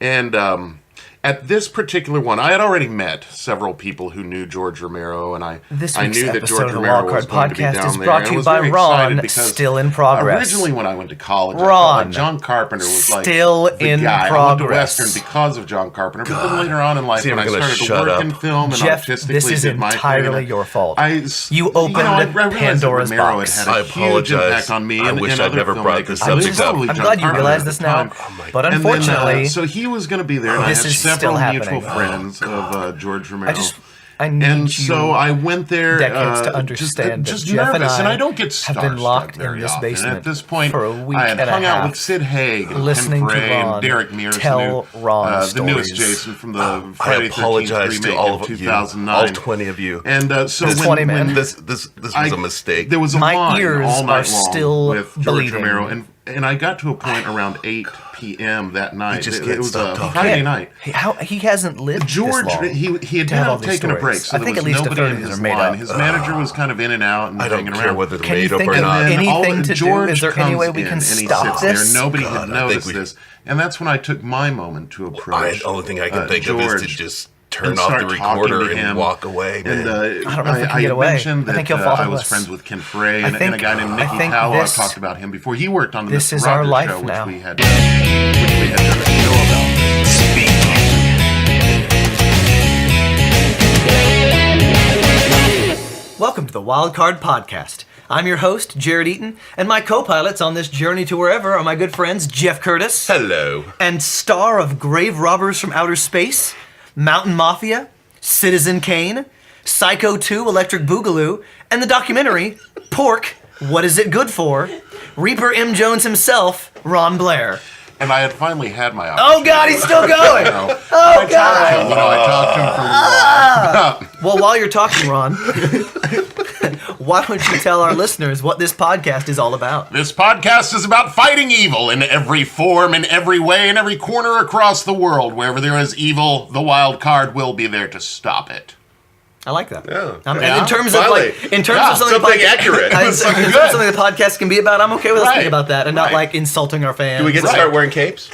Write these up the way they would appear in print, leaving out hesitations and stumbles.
And at this particular one, I had already met several people who knew George Romero, and I knew that George Romero was going to be down there. Is brought to you by Ron, still in progress. Originally, when I went to college, I thought like John Carpenter was like still in guy. progress. I went to Western because of John Carpenter, but then later on in life, when I started to work in film and Jeff, artistically this is entirely your fault. You opened Pandora's box. I apologize. On me I wish I'd never brought this subject up. I'm glad you realize this now, but unfortunately, so he was going to be there, and I had several mutual friends of George Romero. So I went there decades to understand just Jeff nervous, and I don't have get been locked very in this often. basement And at this point, for a week I had and hung a out half, with Sid Haig and listening Tim to Bray Ron and Derek Mears, tell Ron the newest stories. Jason from the I Friday apologize 13th to remake all of of you, 2009. all 20 of you. And so The 20 men. This was a mistake. There was a My line ears all night are long still with George bleeding. Romero, and I got to a point around 8 p.m. that night. It was a talking. Friday night. He hasn't lived George, this long he had to been have all out these taking a break, stories. so I there think was at least nobody a in third of these his are made line. up. His manager was kind of in and out and I don't hanging care around. whether they're Can you made up think or of not. anything to do? George Is there any way comes we in can and he stop sits this? there. Nobody God, had I think noticed we- this, and that's when I took my moment to approach. The only thing I can think of is to just turn and off start the talking recorder to him. and walk away, man. And I don't know if we can get away. mentioned I think that he'll follow I was us. friends with Ken Frey I and think- a guy named I Nicky think Powell. I've this- talked about him before. He worked on the this Mr. is our Rogers life show, now. which we had done a show about. Welcome to the Wild Card Podcast. I'm your host, Jared Eaton, and my co-pilots on this journey to wherever are my good friends Jeff Curtis. Hello. And star of Grave Robbers from Outer Space, Mountain Mafia, Citizen Kane, Psycho 2 Electric Boogaloo, and the documentary, Pork, What Is It Good For? Reaper M. Jones himself, Ron Blair. And I had finally had my Oh God, he's still going! Oh God! I talked to him for a little while. Well, while you're talking, Ron, why don't you tell our listeners what this podcast is all about? This podcast is about fighting evil in every form, in every way, in every corner across the world. Wherever there is evil, the wild card will be there to stop it. I like that. Yeah. And in terms Finally. of something accurate. in terms of something the podcast can be about, I'm okay with us Right. being about that and not Right. like insulting our fans. Do we get to start wearing capes?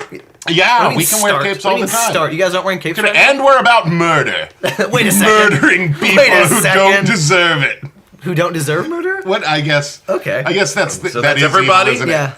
Yeah, we can wear capes all the time. Start. You guys aren't wearing capes right now? And we're about murder. Wait a second. Murdering people Wait a who second. don't deserve it. Who don't deserve murder? What, I guess. Okay. I guess that's So that that's is everybody? evil, isn't Yeah.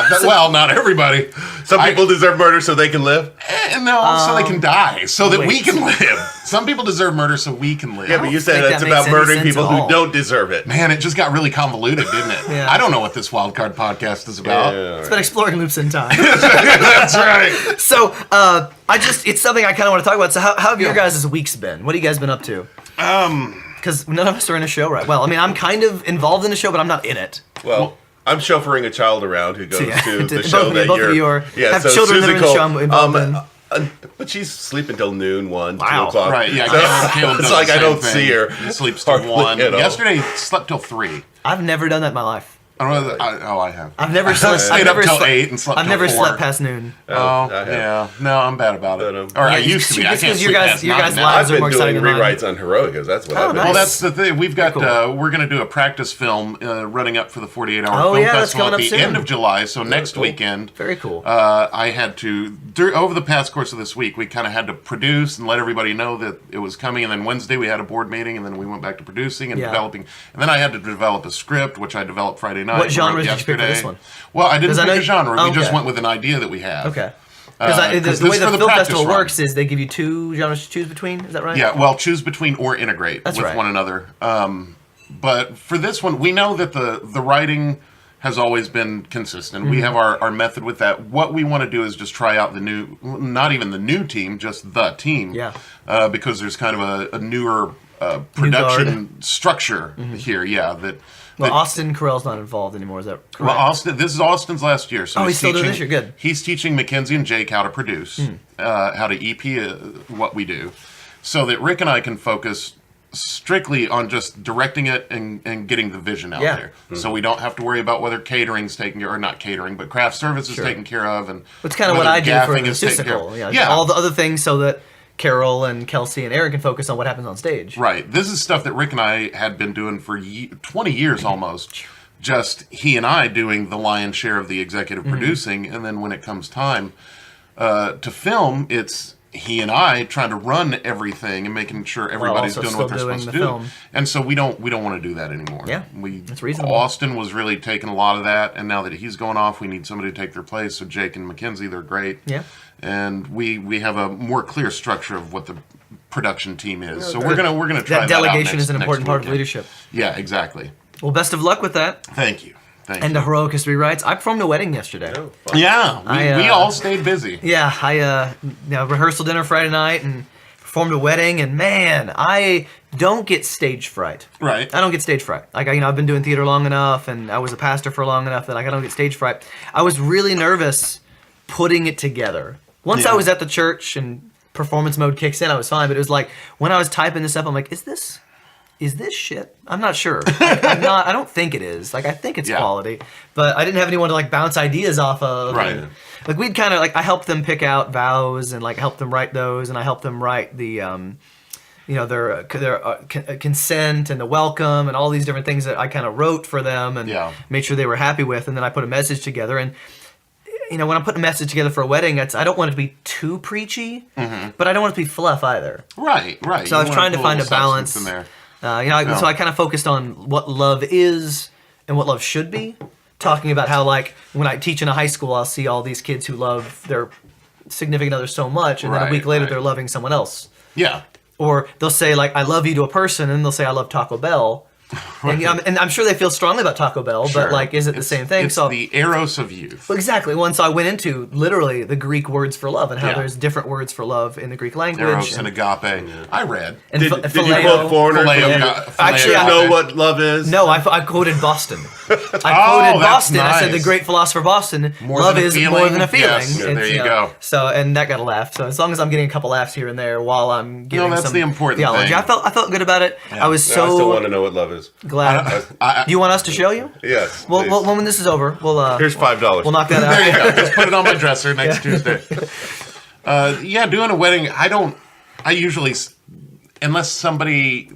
it? Well, not everybody. Some people deserve murder so they can live. No, so they can die, so that we wait. can live. Some people deserve murder so we can live. Yeah, but you said think that's that makes about any murdering sense people at all. who don't deserve it. Man, it just got really convoluted, didn't it? Yeah. I don't know what this Wildcard podcast is about. It's been exploring loops in time. That's right. So, it's something I kind of want to talk about. So, how have your guys' weeks been? What have you guys been up to? Because none of us are in a show, right? Well, I mean, I'm kind of involved in a show, but I'm not in it. Well, I'm chauffeuring a child around who goes to the both show of that you, both you're... of you have so children that are in the Susan show I'm involved in. But she's sleeping till noon, 1, 2 Wow. o'clock. Right, yeah. Caleb It's does like the I same don't thing. see her. He sleeps till Hardly 1. at all. Yesterday, he slept till 3. I've never done that in my life. I don't know. I have. I've never slept. Stayed up till 8 and slept I've till never 4. slept past noon. Oh, I have. yeah. No, I'm bad about it. But, Or I used to be. I it's can't 'cause sleep past your 9 guys' now. lives I've are more been doing exciting than mine. rewrites on Heroicas. That's what Oh, I've been nice. Well, that's the thing. We've got cool. we're going to do a practice film running up for the 48-hour Oh, film yeah, that's festival coming at up the soon. end of July. So next weekend, Very cool. I had to over the past course of this week, we kind of had to produce and let everybody know that it was coming. And then Wednesday we had a board meeting, and then we went back to producing and developing. And then I had to develop a script, which I developed Friday night. What genre wrote did you pick for yesterday. this one? Well, I didn't 'Cause I pick know a genre. We just okay. went with an idea that we have. Okay. Because the this way is the for the film practice festival run. works is they give you 2 genres to choose between. Is that right? Yeah, well, choose between or integrate That's with right. one another. But for this one, we know that the writing has always been consistent. We have our method with that. What we want to do is just try out the new, not even the new team, just the team. Yeah. Because there's kind of a newer production structure here. Yeah. Well, Austin Carell's not involved anymore. Is that correct? Well, Austin. This is Austin's last year, so he's still doing this year. Good. He's teaching Mackenzie and Jake how to produce, how to EP what we do, so that Rick and I can focus strictly on just directing it and getting the vision out there. So we don't have to worry about whether catering's taken care, or not catering, but craft service is taken care of, and It's kind of what whether I do for gaffing the is taken care Susical. of. Yeah. All the other things so that Carol and Kelsey and Aaron can focus on what happens on stage. Right. This is stuff that Rick and I had been doing for 20 years almost. Just he and I doing the lion's share of the executive producing, and then when it comes time, To film, it's he and I trying to run everything and making sure everybody's also doing what they're still supposed to doing the do. film. And so we don't want to do that anymore. Yeah, that's reasonable. Austin was really taking a lot of that, and now that he's going off, we need somebody to take their place. So Jake and Mackenzie, they're great. Yeah. And we have a more clear structure of what the production team is. So we're gonna try that that out delegation next- is an important next part of weekend. leadership. Yeah, exactly. Well, best of luck with that. Thank you. And the heroic history writes. I performed a wedding yesterday. Oh, fun. Yeah, we all stayed busy. Yeah, I rehearsal dinner Friday night and performed a wedding, and man, I don't get stage fright. Right. I don't get stage fright. Like, I've been doing theater long enough, and I was a pastor for long enough that I don't get stage fright. I was really nervous putting it together. Once I was at the church and performance mode kicks in, I was fine. But it was like when I was typing this up, I'm like, is this shit? I'm not sure. I'm not. I don't think it is. Like, I think it's quality, but I didn't have anyone to like bounce ideas off of. Right. And, like, we'd kind of like, I helped them pick out vows and like helped them write those, and I helped them write the their consent and the welcome and all these different things that I kind of wrote for them and made sure they were happy with, and then I put a message together. And when I'm putting a message together for a wedding, I don't want it to be too preachy, but I don't want it to be fluff either. Right. So I was trying to find a balance in there. So I kind of focused on what love is and what love should be. Talking about how, like, when I teach in a high school, I'll see all these kids who love their significant other so much, and then a week later they're loving someone else. Yeah. Or they'll say, like, I love you to a person, and they'll say, I love Taco Bell. And, and I'm sure they feel strongly about Taco Bell, but, like, is it the same thing? It's the eros of youth. Well, exactly. Once I went into, literally, the Greek words for love and how there's different words for love in the Greek language. Eros and agape. I read. And Did you phileo. quote Foreigner? Actually, I know what love is. No, I quoted Boston. I quoted Boston. Nice. I said the great philosopher Boston. More love than a is feeling. more than a feeling. Yes, there you go. So, and that got a laugh. So as long as I'm getting a couple laughs here and there while I'm giving that's some the important theology, thing. I felt good about it. I was I still want so to know what love is. glad. Do you want us to show you? Yes. Well, please. when this is over, we'll Here's $5. we'll knock that out. There you go. Just put it on my dresser next Tuesday. Doing a wedding, I usually, unless somebody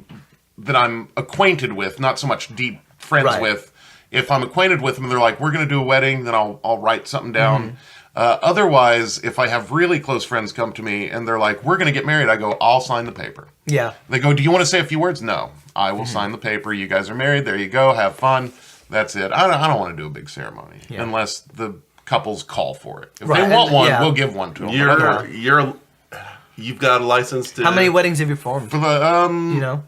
that I'm acquainted with, not so much deep friends with, if I'm acquainted with them, they're like, we're going to do a wedding, then I'll write something down. Otherwise, if I have really close friends come to me and they're like, we're going to get married, I go, I'll sign the paper. Yeah. They go, do you want to say a few words? No. I will sign the paper. You guys are married. There you go. Have fun. That's it. I don't want to do a big ceremony unless the couples call for it. If they want one, we'll give one to them. You've got a license to... How many weddings have you performed? For the,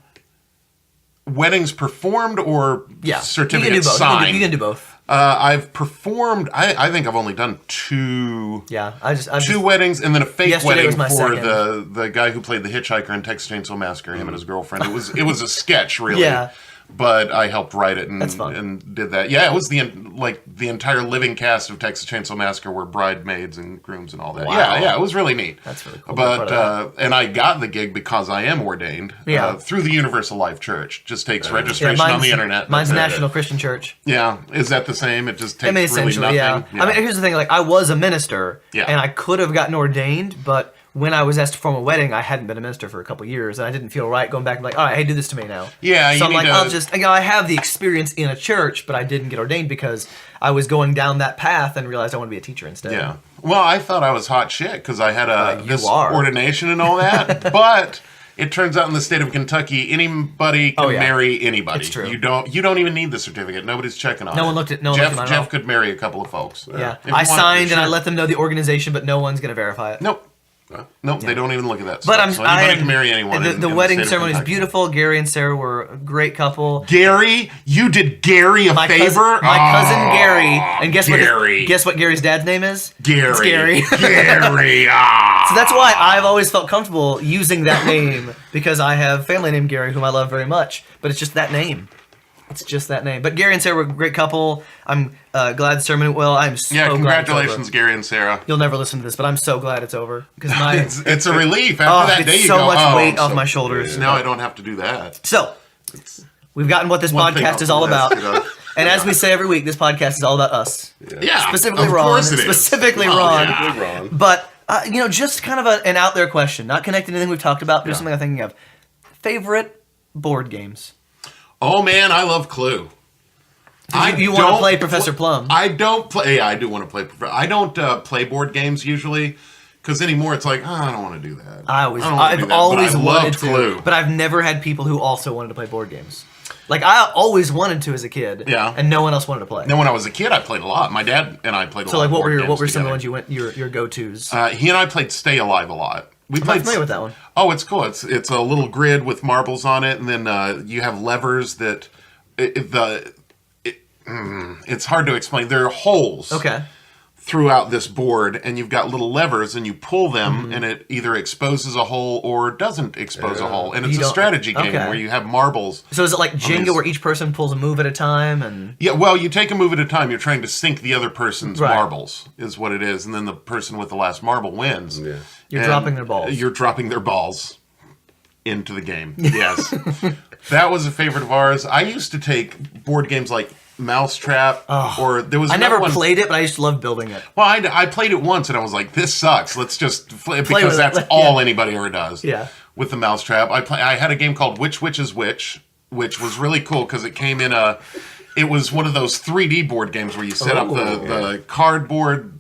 weddings performed or certificates signed? You can do both. I've performed. I think I've only done two. Yeah, two weddings, and then a fake wedding was my for second. the guy who played the hitchhiker in Texas Chainsaw Massacre. Him and his girlfriend. It was a sketch, really. Yeah. But I helped write it That's fun. and did that. Yeah, it was the entire living cast of Texas Chainsaw Massacre were bridesmaids and grooms and all that. Wow. Yeah, it was really neat. That's really cool. But and I got the gig because I am ordained through the Universal Life Church. Just takes registration on the internet. Mine's National Christian Church. Yeah, is that the same? It just takes really essentially, nothing. Yeah. I mean, here's the thing: like, I was a minister, and I could have gotten ordained, but when I was asked to perform a wedding, I hadn't been a minister for a couple of years, and I didn't feel right going back and like, all right, hey, do this to me now. Yeah, so I'm like, I'll just, I have the experience in a church, but I didn't get ordained because I was going down that path and realized I want to be a teacher instead. Yeah. Well, I thought I was hot shit because I had this are. ordination and all that, but it turns out in the state of Kentucky, anybody can marry anybody. It's true. You don't even need the certificate. Nobody's checking on it. No one looked at mine. Jeff could marry a couple of folks. Yeah. I signed and I let them know the organization, but no one's going to verify it. Nope. Nope, they don't even look at that But stuff. So anybody can marry anyone. The wedding ceremony is beautiful. Gary and Sarah were a great couple. Gary, you did Gary a favor. My cousin Gary, and guess Gary. what Gary's dad's name is? Gary. It's Gary. Gary. So that's why I've always felt comfortable using that name because I have family named Gary, whom I love very much. But it's just that name. It's just that name. But Gary and Sarah were a great couple. I'm glad the sermon went well. I'm so glad congratulations, it's over. Gary and Sarah. You'll never listen to this, but I'm so glad it's over because it's a relief after that day. It's so much weight off my shoulders. Now I don't have to do that. So we've gotten what this podcast is all about. And as we say every week, this podcast is all about us. Yeah, specifically of Ron. course it is. Specifically Ron. But just kind of an out there question, not connected to anything we've talked about, but just something I'm thinking of. Favorite board games? Oh man, I love Clue. You want to play Professor Plum? I don't play. Yeah, I do want to play. I don't play board games usually Because anymore, it's like, I don't want to do that. I've always wanted to, but I've never had people who also wanted to play board games. Like, I always wanted to as a kid, and no one else wanted to play. Then when I was a kid, I played a lot. My dad and I played a lot. So, like, what were some together. of the ones your go-tos? He and I played Stay Alive a lot. I'm not familiar with that one. Oh, it's cool. It's a little grid with marbles on it, and then you have levers that it's hard to explain. There are holes. Okay. Throughout this board, and you've got little levers, and you pull them, and it either exposes a hole or doesn't expose a hole. And it's a strategy game where you have marbles. So is it like Jenga, where each person pulls a move at a time? And yeah, well, you take a move at a time. You're trying to sink the other person's marbles, is what it is, and then the person with the last marble wins. Yeah. You're dropping their balls. You're dropping their balls into the game. Yes, that was a favorite of ours. I used to take board games like Mousetrap, or there was. I never played it, but I used to love building it. Well, I played it once, and I was like, "This sucks. Let's just play it," because that's all anybody ever does. Yeah. With the Mousetrap, I had a game called Which is Which was really cool because it came in a. It was one of those 3D board games where you set up the cardboard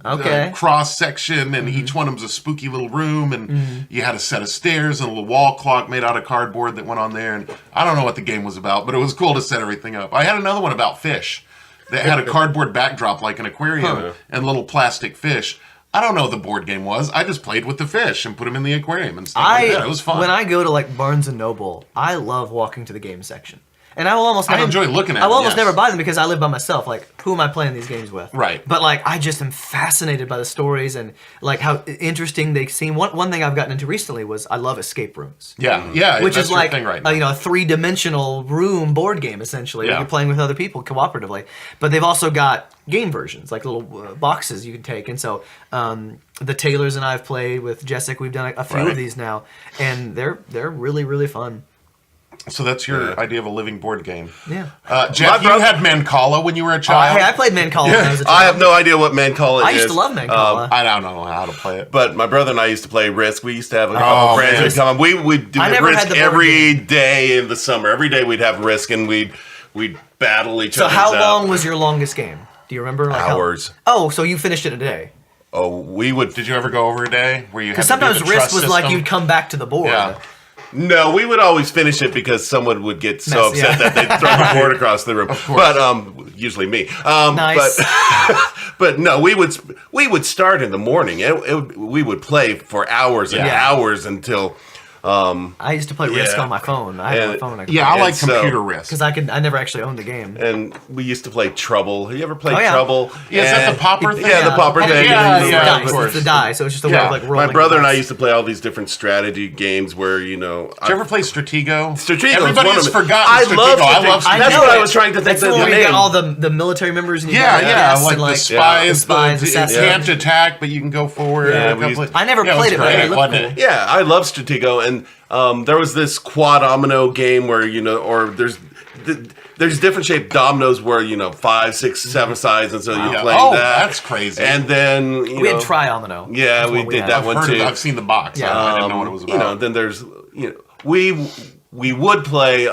cross section, and each one of them was a spooky little room, and you had a set of stairs and a little wall clock made out of cardboard that went on there. And I don't know what the game was about, but it was cool to set everything up. I had another one about fish that had a cardboard backdrop like an aquarium and little plastic fish. I don't know what the board game was. I just played with the fish and put them in the aquarium and stuff like that. It was fun. When I go to like Barnes & Noble, I love walking to the game section. And I will almost never, I enjoy looking at them. I will almost never buy them because I live by myself. Like, who am I playing these games with? Right. But like, I just am fascinated by the stories and like how interesting they seem. One thing I've gotten into recently was I love escape rooms. Yeah, which that's is like your thing right now. a 3-dimensional room board game essentially. Where you're playing with other people cooperatively. But they've also got game versions, like little boxes you can take. And so the Taylors and I have played with Jessica. We've done a few of these now, and they're really, really fun. So that's your idea of a living board game. Yeah. Jeff, you had Mancala when you were a child. Hey, I played Mancala when I was a child. I have no idea what Mancala is. I used to love Mancala. I don't know how to play it. But my brother and I used to play Risk. We used to have a couple friends who'd come. We would do Risk every day in the summer. Every day we'd have Risk, and we'd battle each other. So how long was your longest game? Do you remember? Like hours. So you finished it in a day. Oh, we would. Did you ever go over a day where you? Because sometimes Risk was like you'd come back to the board. Yeah. No, we would always finish it because someone would get so upset that they'd throw the board across the room. But usually me. Nice. But no, we would start in the morning. We would play for hours and hours until. I used to play Risk on my phone. I had my phone. I like computer Risk because I never actually owned the game. And we used to play Trouble. Have you ever played Trouble? Yeah, is that the popper thing? Yeah, the popper thing. Yeah, of course. It's the die, so it's just a way of like rolling. My brother and I used to play all these different strategy games where Did you ever play Stratego? Stratego. Everybody has forgotten. I love Stratego. That's what I was trying to think. That's where you get all the military members. And like the spies. You can't attack, but you can go forward. I never played it, but it looked cool. Yeah, I love Stratego, and there was this quad domino game where or there's different shaped dominoes where 5, 6, 7 sides, and so you play that. That's crazy. And then we had Tri-Omino. Yeah, we did that one too. I've seen the box. Yeah, I didn't know what it was about. Then there's we would play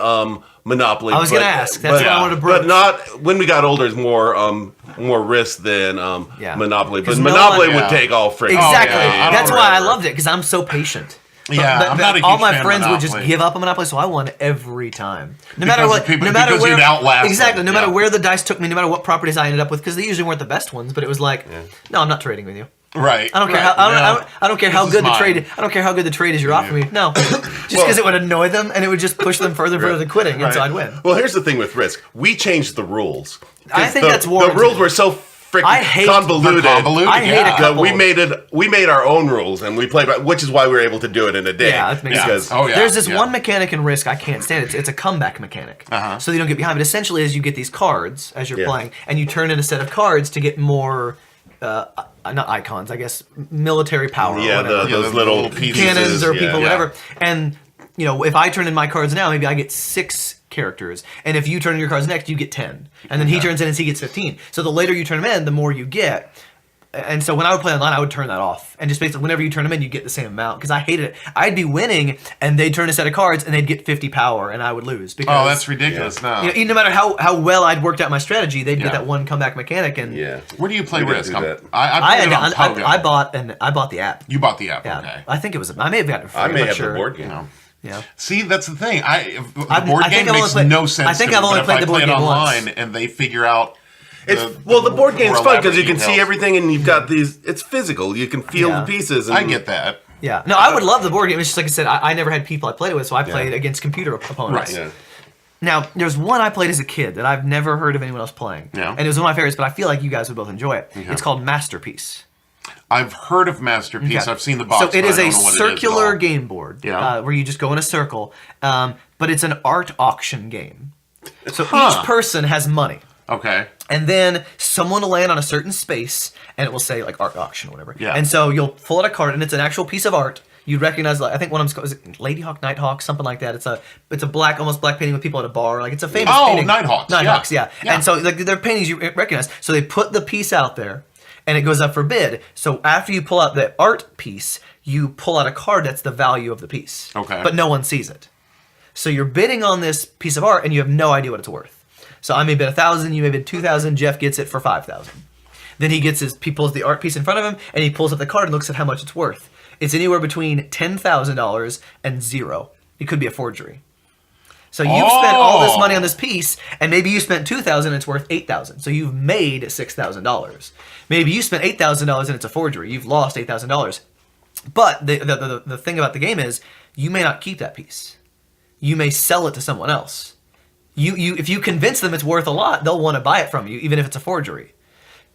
Monopoly. I was going to ask. That's what I wanted to bring. But not when we got older. It's more risk than Monopoly. Because Monopoly would take all freaking. Exactly. That's why I loved it because I'm so patient. I'm not a huge all my fan friends of would just Monopoly. give up on Monopoly, so I won every time. No Because matter what, people- no matter because where, you'd outlast exactly. them, No matter yeah. where the dice took me, no matter what properties I ended up with, because they usually weren't the best ones. But it was like, no, I'm not trading with you. Right. I don't care. I don't care how good the trade. I don't care how good the trade is you're offering me. No, just because it would annoy them and it would just push them further and further to quitting, and so I'd win. Well, here's the thing with Risk. We changed the rules. I think that's the warranted. rules were so freaking convoluted. I hate a couple. We made our own rules, and we played by, which is why we were able to do it in a day. Yeah, that makes sense. There's this one mechanic in Risk I can't stand. It's a comeback mechanic. So you don't get behind. But essentially, as you get these cards as you're playing, and you turn in a set of cards to get more. Not icons, I guess, military power. Yeah, or whatever. those little pieces, cannons or people, whatever. And if I turn in my cards now, maybe I get 6 characters, and if you turn in your cards next, you get 10, and then he turns in and he gets 15. So the later you turn them in, the more you get. And so when I would play online, I would turn that off. And just basically, whenever you turn them in, you get the same amount. Because I hated it. I'd be winning, and they'd turn a set of cards, and they'd get 50 power, and I would lose. Because, that's ridiculous. No. No matter how well I'd worked out my strategy, they'd get that one comeback mechanic. And where do you play Risk? I bought the app. You bought the app, Yeah. okay. I think it was. I may have gotten it free. I may have sure. the board game. Yeah. See, that's the thing. The board game makes no sense. I think to I've me, only but played if the board I play it game online once. and they figure out. The board game's more fun because you elaborate can see details. everything and you've got these. It's physical. You can feel the pieces. And I get that. Yeah. No, I would love the board game. It's just like I said, I never had people I played it with, so I played against computer opponents. Right. Yeah. Now, there's one I played as a kid that I've never heard of anyone else playing. Yeah. And it was one of my favorites, but I feel like you guys would both enjoy it. It's called Masterpiece. I've heard of Masterpiece. Okay. I've seen the box. So it is but I a don't know what it is at circular all. game board Yeah. where you just go in a circle, but it's an art auction game. So each person has money. Okay. And then someone will land on a certain space, and it will say like art auction or whatever. Yeah. And so you'll pull out a card, and it's an actual piece of art. You'd recognize, like, I think one of them's, is it Ladyhawk, Nighthawk, something like that. It's a black, almost black painting with people at a bar. Like, it's a famous painting. Nighthawks. Nighthawks, yeah. Yeah. And so like they're paintings you recognize. So they put the piece out there, and it goes up for bid. So after you pull out the art piece, you pull out a card that's the value of the piece. Okay. But no one sees it. So you're bidding on this piece of art, and you have no idea what it's worth. So I may bid 1,000, you may bid 2,000, Jeff gets it for 5,000. Then he pulls the art piece in front of him, and he pulls up the card and looks at how much it's worth. It's anywhere between $10,000 and $0. It could be a forgery. So you've spent all this money on this piece, and maybe you spent $2,000 and it's worth $8,000. So you've made $6,000. Maybe you spent $8,000 and it's a forgery. You've lost $8,000. But the thing about the game is, you may not keep that piece. You may sell it to someone else. If you convince them it's worth a lot, they'll want to buy it from you, even if it's a forgery.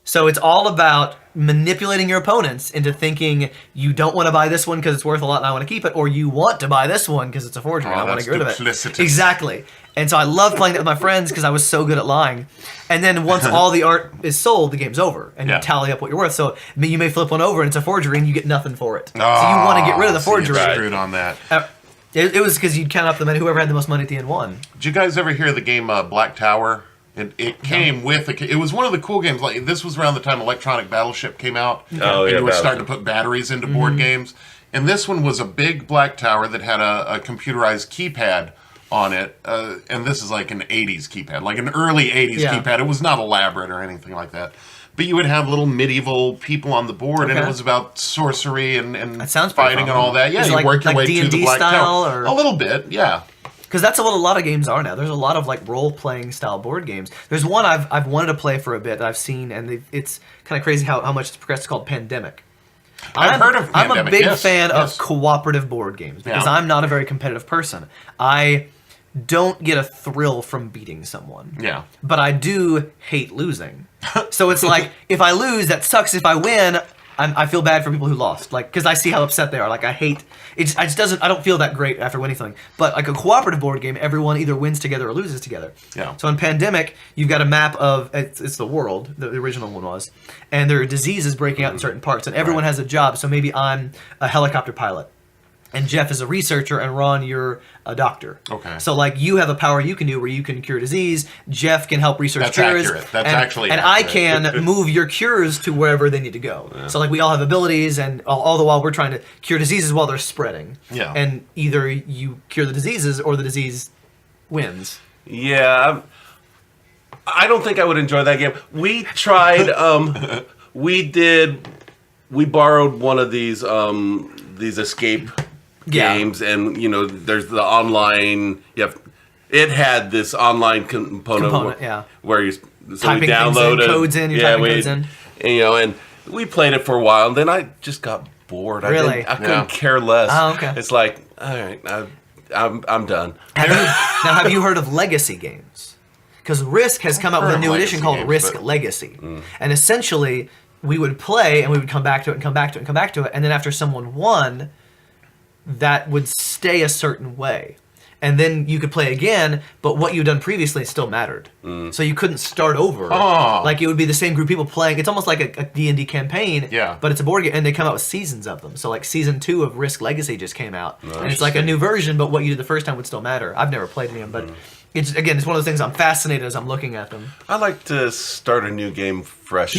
So it's all about manipulating your opponents into thinking you don't want to buy this one because it's worth a lot and I want to keep it, or you want to buy this one because it's a forgery and I want to get rid of it. Duplicitous. Exactly. And so I love playing that with my friends because I was so good at lying. And then once all the art is sold, the game's over, and you tally up what you're worth. So you may flip one over and it's a forgery and you get nothing for it. So you want to get rid of the forgery. You're screwed on that. It was because you'd count up the money. Whoever had the most money at the end won. Did you guys ever hear the game Black Tower? It came with it was one of the cool games. Like this was around the time Electronic Battleship came out. Oh, and yeah, you were starting to Battleship. put batteries into board games. And this one was a big black tower that had a computerized keypad on it. And this is like an 80s keypad, like an early 80s keypad. It was not elaborate or anything like that. But you would have little medieval people on the board, and it was about sorcery and that sounds fighting and all that. Yeah, Is it you like- work your like way to the D&D Black style, Tower. or- A little bit, yeah. Because that's what a lot of games are now. There's a lot of like role-playing style board games. There's one I've wanted to play for a bit that I've seen, and it's kind of crazy how much it's progressed. It's called Pandemic. I've heard of I'm a Pandemic, big yes, fan yes. of cooperative board games because Yeah. I'm not a very competitive person. I don't get a thrill from beating someone. Yeah. But I do hate losing. So it's like, if I lose, that sucks. If I win, I feel bad for people who lost. Like, because I see how upset they are. Like, I hate it. I just doesn't. I don't feel that great after winning something. But like a cooperative board game, everyone either wins together or loses together. Yeah. So in Pandemic, you've got a map of it's the world. The original one was, and there are diseases breaking out in certain parts, and everyone has a job. So maybe I'm a helicopter pilot, and Jeff is a researcher, and Ron, you're a doctor. Okay. So like you have a power you can do where you can cure disease. Jeff can help research That's cures. accurate. That's and, actually and accurate. I can move your cures to wherever they need to go. So like we all have abilities, and all the while we're trying to cure diseases while they're spreading. Yeah. And either you cure the diseases or the disease wins. Yeah, I don't think I would enjoy that game. We tried. We borrowed one of these escape games, and there's the online. It had this online component where you Typing we downloaded codes in, you're typing codes in. and we played it for a while, and then I just got bored. Really? I couldn't care less. Oh, okay. It's like, all right, I'm done. Now, have you heard of legacy games? Because Risk has come out with a heard new of edition legacy called games, Risk but- Legacy. And essentially, we would play, and we would come back to it, and come back to it, and come back to it, and then after someone won, that would stay a certain way. And then you could play again, but what you'd done previously still mattered. So you couldn't start over. Oh. Like, it would be the same group of people playing. It's almost like a D&D campaign, Yeah. but it's a board game, and they come out with seasons of them. So, like, Season 2 of Risk Legacy just came out. And it's like a new version, but what you did the first time would still matter. I've never played any of them, but It's one of those things I'm fascinated as I'm looking at them. I like to start a new game fresh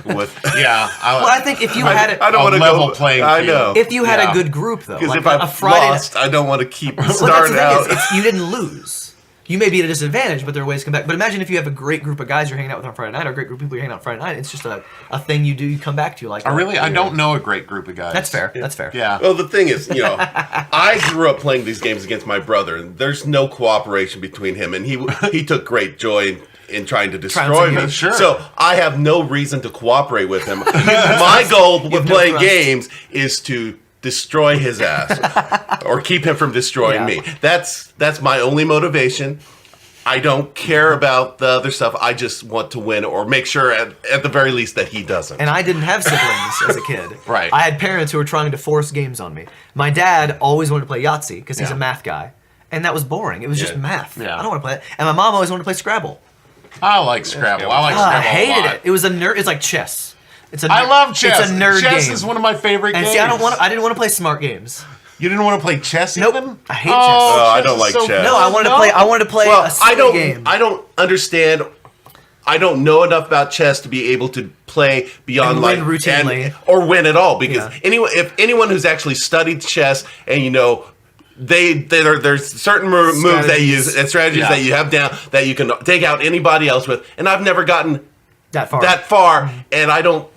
with. Yeah. Well, I think if you had I don't want to level go playing I field. know. if you had Yeah. a good group though, Because like if I a Friday lost, I don't want to keep well, that's starting the thing, out. is you didn't lose. You may be at a disadvantage, but there are ways to come back. But imagine if you have a great group of guys you're hanging out with on Friday night, or a great group of people you're hanging out on Friday night. It's just a thing you do. You come back to like. I don't know a great group of guys. That's fair. That's fair. Yeah. Well, the thing is, I grew up playing these games against my brother, and there's no cooperation between him, and he took great joy in trying to destroy me. Sure. So I have no reason to cooperate with him. My goal with no playing trust. games is to destroy his ass or keep him from destroying me. That's my only motivation. I don't care about the other stuff. I just want to win or make sure at the very least that he doesn't. And I didn't have siblings as a kid. Right. I had parents who were trying to force games on me. My dad always wanted to play Yahtzee because he's Yeah. a math guy. And that was boring. It was just math. Yeah. I don't want to play it. And my mom always wanted to play Scrabble. I like Scrabble. I like I Scrabble a hated lot. it. It was a nerd. It's like chess. It's a I love chess. It's a nerd chess game. is one of my favorite and games. see, I didn't want to play smart games. You didn't want to play chess Nope. even? I hate chess. Oh, I don't is like chess. No, I wanted to play Well, a silly game. I don't understand. I don't know enough about chess to be able to play beyond And like win routinely. or win at all. Because Yeah. if anyone who's actually studied chess and there's certain moves that you use and strategies Yeah. that you have down that you can take out anybody else with. And I've never gotten that far. that far, and I don't.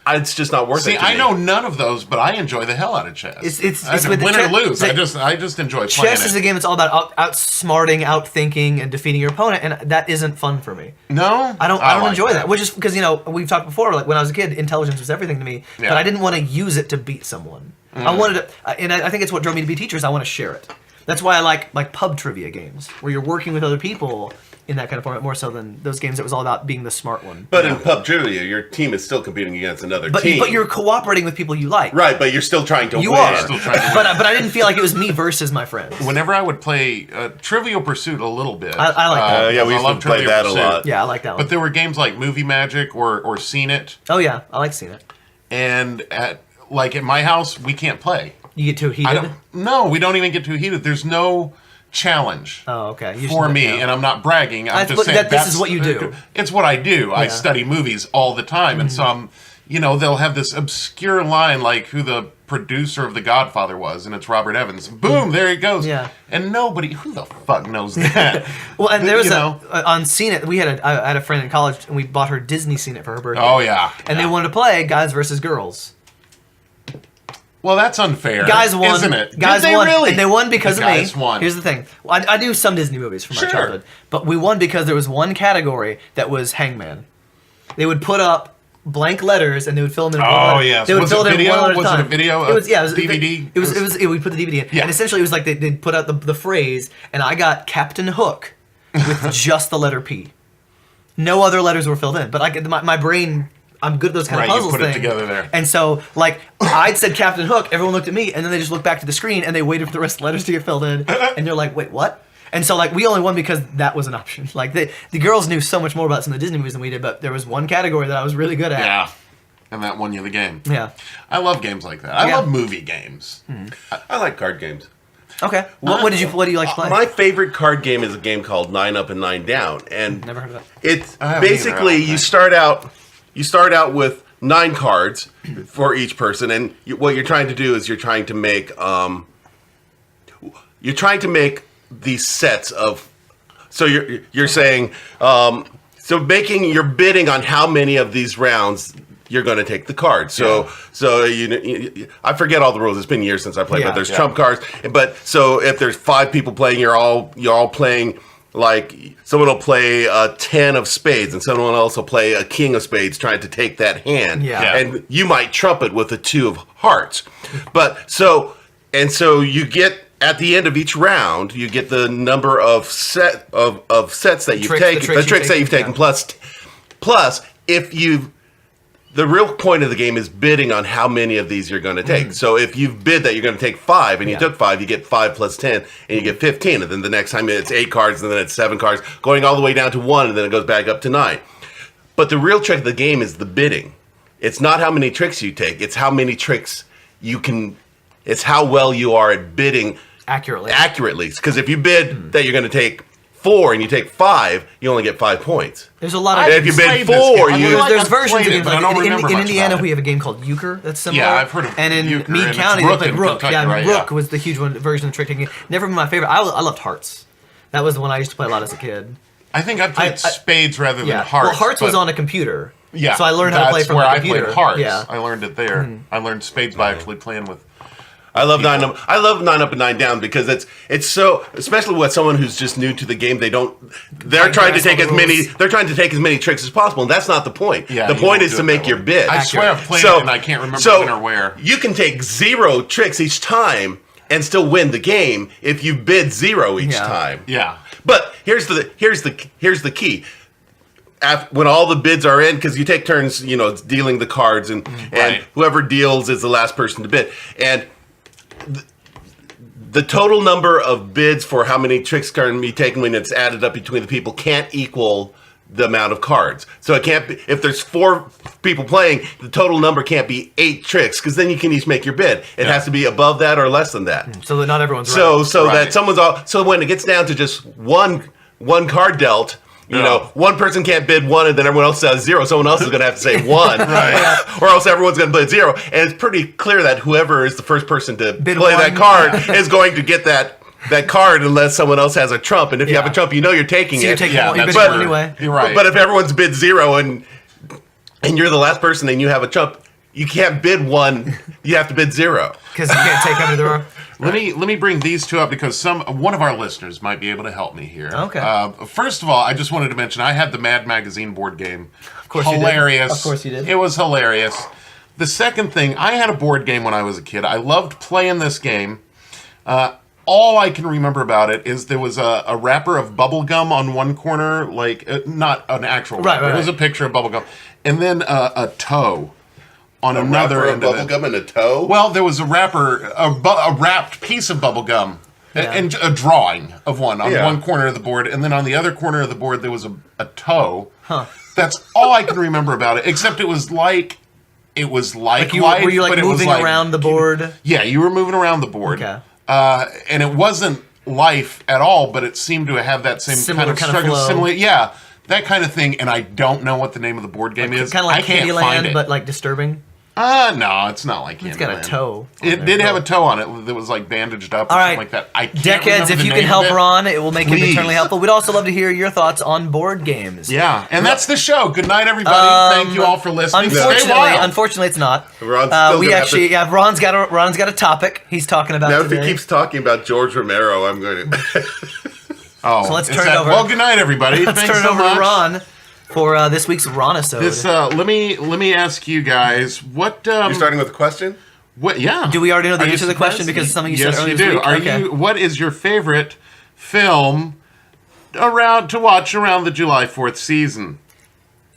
It's just not worth See, it. To I me. know none of those, but I enjoy the hell out of chess. It's with the win or chess- lose. it's I just enjoy playing Chess it. is a game that's all about outsmarting, outthinking, and defeating your opponent, and that isn't fun for me. No, I don't like enjoy that. Which is because we've talked before. Like when I was a kid, intelligence was everything to me, Yeah. but I didn't want to use it to beat someone. I wanted to, and I think it's what drove me to be teachers. I want to share it. That's why I like pub trivia games where you're working with other people in that kind of format more so than those games that was all about being the smart one. But in pub trivia, your team is still competing against another But team. you're cooperating with people you like. right, but you're still trying to You win. are. Still trying to win. But I didn't feel like it was me versus my friends. Whenever I would play Trivial Pursuit a little bit. I like that. Yeah, we I used love to play Trivial that a Pursuit. lot. Yeah, I like that one. But there were games like Movie Magic or Seen It, Oh yeah, I like seeing it. and at my house we can't play. You get too heated. No, we don't even get too heated. There's no challenge. Oh, okay. You For should- me, yeah. and I'm not bragging. I'm That's just what- saying this is what you do. It's what I do. I Yeah. study movies all the time, and some, they'll have this obscure line like who the producer of The Godfather was, and it's Robert Evans. Boom, there he goes. Yeah. And who the fuck knows that? Well, and there was You on Seen It. I had a friend in college, and we bought her Disney Seen It for her birthday. Oh yeah. And they Yeah. wanted to play guys versus girls. Well, that's unfair. Guys won. Isn't it? Guys Did they won, really? and they won because The of me. guys won. Here's the thing: I do some Disney movies from my Sure. childhood, but we won because there was one category that was Hangman. They would put up blank letters and they would fill them in. Oh, yes. They would Was fill it it in video? one at a Was it time. a video? It was yeah. It was DVD? We put the DVD in, Yeah. and essentially it was like they'd put out the phrase, and I got Captain Hook with just the letter P. No other letters were filled in, but my brain. I'm good at those kind Right, of you puzzles put it things. together there. And so, I'd said Captain Hook, everyone looked at me, and then they just looked back to the screen, and they waited for the rest of the letters to get filled in, and they're like, wait, what? And so, we only won because that was an option. The girls knew so much more about some of the Disney movies than we did, but there was one category that I was really good at. Yeah. And that won you the game. Yeah. I love games like that. I Yeah. love movie games. I like card games. Okay. What do you like to play? My favorite card game is a game called 9 Up and 9 Down, and Never heard of that. it's I haven't basically either, you start out with 9 cards for each person, and what you're trying to do is you're trying to make these sets of. So you're saying you're bidding on how many of these rounds you're going to take the card. So I forget all the rules. It's been years since I played, Yeah. but there's Yeah. trump cards. But so if there's 5 people playing, you're all playing. Like someone will play a 10 of spades, and someone else will play a king of spades, trying to take that hand. Yeah. And you might trump it with a 2 of hearts. So you get. At the end of each round, you get the number of sets that you've taken, the tricks that you've taken, plus if you've. The real point of the game is bidding on how many of these you're going to take. So if you've bid that you're going to take 5 and you took 5, you get 5 plus 10 and you get 15. And then the next time it's 8 cards and then it's 7 cards, going all the way down to 1 and then it goes back up to 9. But the real trick of the game is the bidding. It's not how many tricks you take. It's how many tricks you can. It's how well you are at bidding Accurately. Because if you bid that you're going to take 4 and you take 5, you only get 5 points. There's a lot of. And if you bid 4, there's versions of games. I don't remember in much Indiana, about it. we have a game called Euchre that's similar. Yeah, I've heard of And in Euchre, Meade and County, it's they played in Rook. Kentucky, Yeah, right? Rook was the huge one version of the trick taking. Never been my favorite. I loved Hearts. That was the one I used to play a lot as a kid. I think I played spades rather than hearts. Well, Hearts was on a computer. Yeah, So I learned how to play from where the I computer. played hearts. Yeah. I learned it there. I learned spades by actually playing with. I love 9 up. I love 9 up and 9 down because it's so, especially with someone who's just new to the game. They're trying to take as many tricks as possible, and that's not the point. Yeah, the point is to make your bid. I swear I've played it and I can't remember when or where. You can take 0 tricks each time and still win the game if you bid 0 each time. Yeah. But here's the key. When all the bids are in, because you take turns, dealing the cards, and whoever deals is the last person to bid. And the total number of bids for how many tricks can be taken when it's added up between the people can't equal the amount of cards. So it can't be, if there's 4 people playing, the total number can't be 8 tricks, because then you can each make your bid. It has to be above that or less than that. So that not everyone's So right. that someone's all. So when it gets down to just one card dealt, one person can't bid 1 and then everyone else says 0. Someone else is going to have to say 1, or else everyone's going to bid 0. And it's pretty clear that whoever is the first person to Bid play 1. that card is going to get that card unless someone else has a trump. And if you have a trump, you're taking So it. you're taking one, that's bid true. anyway. You're right. But if everyone's bid 0 and you're the last person and you have a trump, you can't bid 1. You have to bid 0 Because you can't take under the row. Let me bring these two up because one of our listeners might be able to help me here. Okay. First of all, I just wanted to mention I had the Mad Magazine board game. Of course hilarious. you did. Of course you did. It was hilarious. The second thing, I had a board game when I was a kid. I loved playing this game. All I can remember about it is there was a wrapper of bubble gum on one corner, like not an actual wrapper. It was a picture of bubble gum, and then a toe on another end of it. Bubble gum and a toe. Well, there was a wrapper, a wrapped piece of bubble gum, and a drawing of one on one corner of the board, and then on the other corner of the board there was a toe. Huh. That's all I can remember about it, except it was like Were you life, like but it was moving like, around the board? Yeah, you were moving around the board. Okay. And it wasn't life at all, but it seemed to have that same Similar kind of struggle, flow. that kind of thing. And I don't know what the name of the board game is. Kind of like I can't find Candyland, it. but like disturbing. No, it's not like Candyland. It's got a toe. It did have a toe on it that was like bandaged up or All something right. like that. I can't Deckheads, remember if the you name can help of it. Ron, it will make him Please. eternally helpful. We'd also love to hear your thoughts on board games. Yeah, and that's the show. Good night, everybody. Thank you all for listening. Stay wild. Unfortunately, it's not. Ron's still We gonna actually, Ron's got a topic he's talking about Now, if today. he keeps talking about George Romero, I'm going to. Oh, So let's is turn it that- over. Well, good night, everybody. Let's Thanks turn it so over much. to Ron for this week's Ron-isode. Let me ask you guys what. You're starting with a question? What? Yeah. Do we already know the Are you answer to the question surprised? because it's something you yes, said earlier you this do. week? Are Okay. you? What is your favorite film to watch around the July 4th season?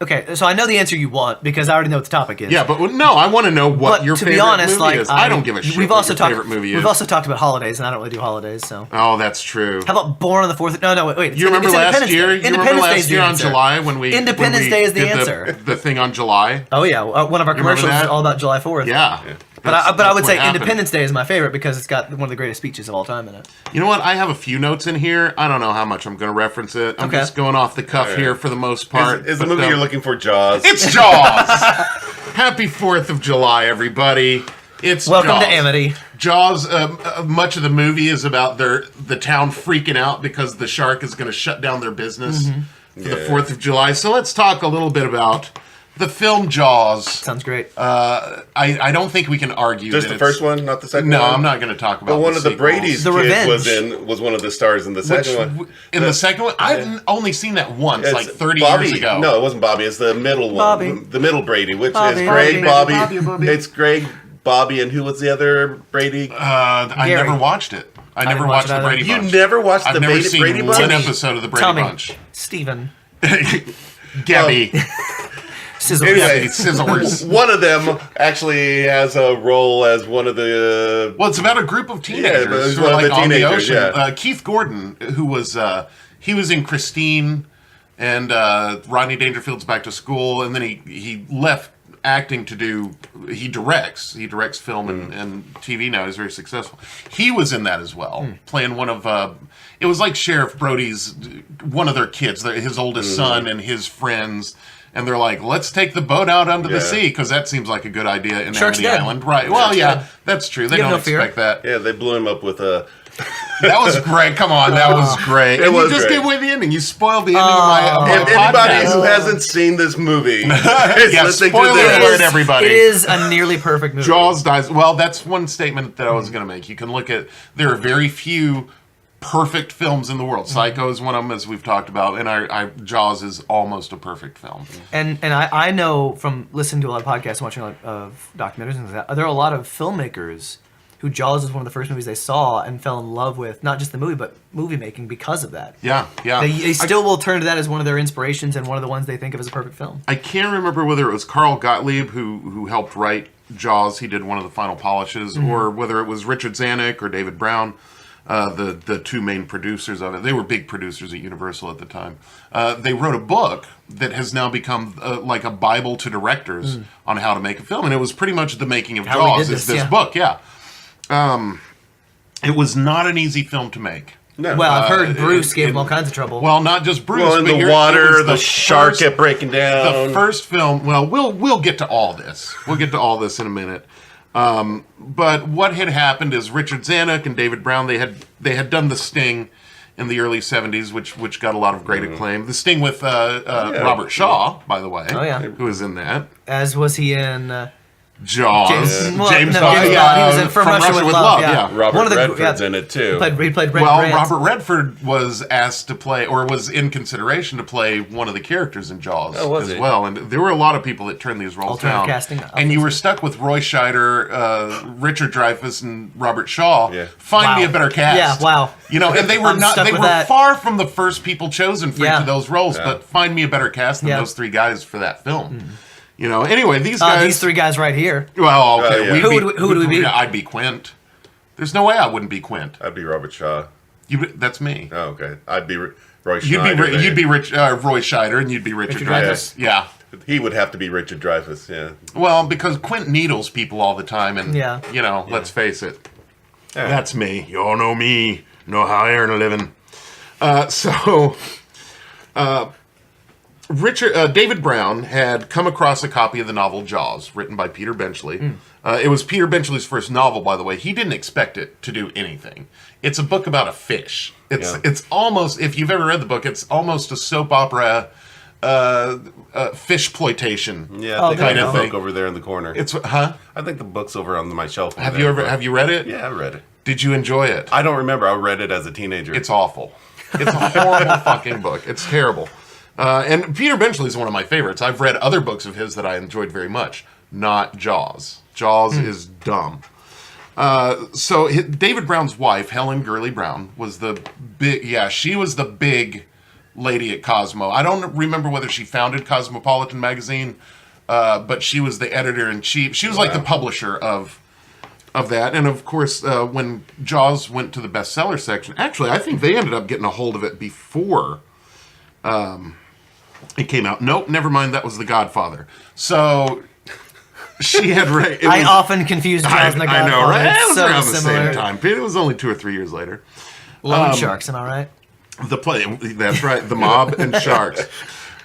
Okay, so I know the answer you want because I already know what the topic is. Yeah, but no, I want to know what But your to favorite be honest, movie like is. I don't give a shit. We've what also your talked. favorite movie is. We've also talked about holidays, and I don't really do holidays. So Oh, that's true. how about Born on the 4th? No, wait. You remember it's last Independence year? Day. You remember Independence Day last is the year on answer. July when we Independence when we Day is the did answer. The thing on July. Oh yeah, one of our remember commercials is that? all about July 4th. Yeah. But That's I would what say happened. Independence Day is my favorite because it's got one of the greatest speeches of all time in it. You know what? I have a few notes in here. I don't know how much I'm going to reference it. I'm Okay. just going off the cuff here for the most part. Is the But, movie you're looking for Jaws? It's Jaws. Happy 4th of July, everybody. It's Welcome Jaws. to Amity. Jaws, much of the movie is about the town freaking out because the shark is going to shut down their business for the 4th of July. So let's talk a little bit about the film Jaws. Sounds great. I don't think we can argue Just that the first one, not the second No, one? I'm not going to talk about But one of the sequels. Brady's The kids Revenge. was one of the stars in the second one. In the second one? I've only seen that once, It's like 30 Bobby. years ago. No, it wasn't Bobby. It's the middle one. Bobby. The middle Brady, which Bobby. is Greg, Bobby. Bobby. It's Greg, Bobby, and who was the other Brady? I Gary. never watched it. I never didn't watch watched it the either. Brady You Bunch. never watched I've the never Brady seen Brady one Bunch? episode of the Brady Tell me, Bunch. Stephen. Gabby. Sizzle. Anyway, Scissors. one of them actually has a role as one of the. Well, it's about a group of teenagers Yeah, but it's who one are of the like on the teenagers, ocean. yeah. Keith Gordon, who was he was in Christine and Rodney Dangerfield's Back to School, and then he left acting to do. He directs film and TV now. He's very successful. He was in that as well, playing one of. It was like Sheriff Brody's one of their kids, his oldest son and his friends. And they're like, let's take the boat out onto the sea, because that seems like a good idea in Amity Island. Right. Well, that's true. They don't expect that. Yeah, they blew him up with a... That was great. Come on, that was great. And you just gave away the ending. You spoiled the ending of my If anybody who hasn't seen this movie is listening spoiler to this... alert, everybody. It is a nearly perfect movie. Jaws dies. Well, that's one statement that I was going to make. You can look at... There are very few perfect films in the world. Psycho is one of them, as we've talked about, and Jaws is almost a perfect film. And I know from listening to a lot of podcasts and watching a lot of documentaries and that, there are a lot of filmmakers who Jaws is one of the first movies they saw and fell in love with, not just the movie, but movie making because of that. Yeah. They still will turn to that as one of their inspirations and one of the ones they think of as a perfect film. I can't remember whether it was Carl Gottlieb who helped write Jaws. He did one of the final polishes, or whether it was Richard Zanuck or David Brown. The two main producers of it. They were big producers at Universal at the time. They wrote a book that has now become like a Bible to directors on how to make a film. And it was pretty much the making of Jaws is this book, It was not an easy film to make. No. Well, I've heard Bruce gave him all kinds of trouble. Well, not just Bruce. Well, in the water, the shark kept breaking down. The first film, well, we'll get to all this. We'll get to all this in a minute. But what had happened is Richard Zanuck and David Brown, they had done The Sting in the early 70s, which got a lot of great acclaim. The Sting with Robert Shaw, by the way, who was in that. As was he in... Jaws. James Bond. He was in From Russia with Love. Robert Redford's in it too. He played Robert Redford was asked to play, or was in consideration to play one of the characters in Jaws as well. And there were a lot of people that turned these roles down. Casting, and you were stuck with Roy Scheider, Richard Dreyfuss, and Robert Shaw. Find me a better cast. You know, and they were far from the first people chosen for each of those roles. But find me a better cast than those three guys for that film. You know, anyway, these guys... these three guys right here. Well, okay. Who would we be? I'd be Quint. There's no way I wouldn't be Quint. I'd be Robert Shaw. That's me. Oh, okay. I'd be Roy Schneider. You'd be Roy Scheider, and you'd be Richard Dreyfuss. Yeah. He would have to be Richard Dreyfuss, Well, because Quint needles people all the time, and, you know, let's face it. That's me. You all know me. Know how I earn a living. David Brown had come across a copy of the novel Jaws, written by Peter Benchley. It was Peter Benchley's first novel, by the way. He didn't expect it to do anything. It's a book about a fish. It's almost, if you've ever read the book, it's almost a soap opera fish-ploitation kind of thing. Over there in the corner. I think the book's over on my shelf. Have you read it? Yeah, I read it. Did you enjoy it? I don't remember. I read it as a teenager. It's awful. It's a horrible fucking book. It's terrible. And Peter Benchley is one of my favorites. I've read other books of his that I enjoyed very much. Not Jaws. Jaws is dumb. So David Brown's wife, Helen Gurley Brown, was the big... Yeah, she was the big lady at Cosmo. I don't remember whether she founded Cosmopolitan magazine, but she was the editor-in-chief. She was like the publisher of that. And of course, when Jaws went to the bestseller section... Actually, I think they ended up getting a hold of it before... it came out. Nope, never mind. That was The Godfather. So she had. I often confuse Jaws and The Godfather. I know, right? It was so around similar. the same time. It was only 2 or 3 years later. Loan sharks, am I right? That's right. The mob and sharks.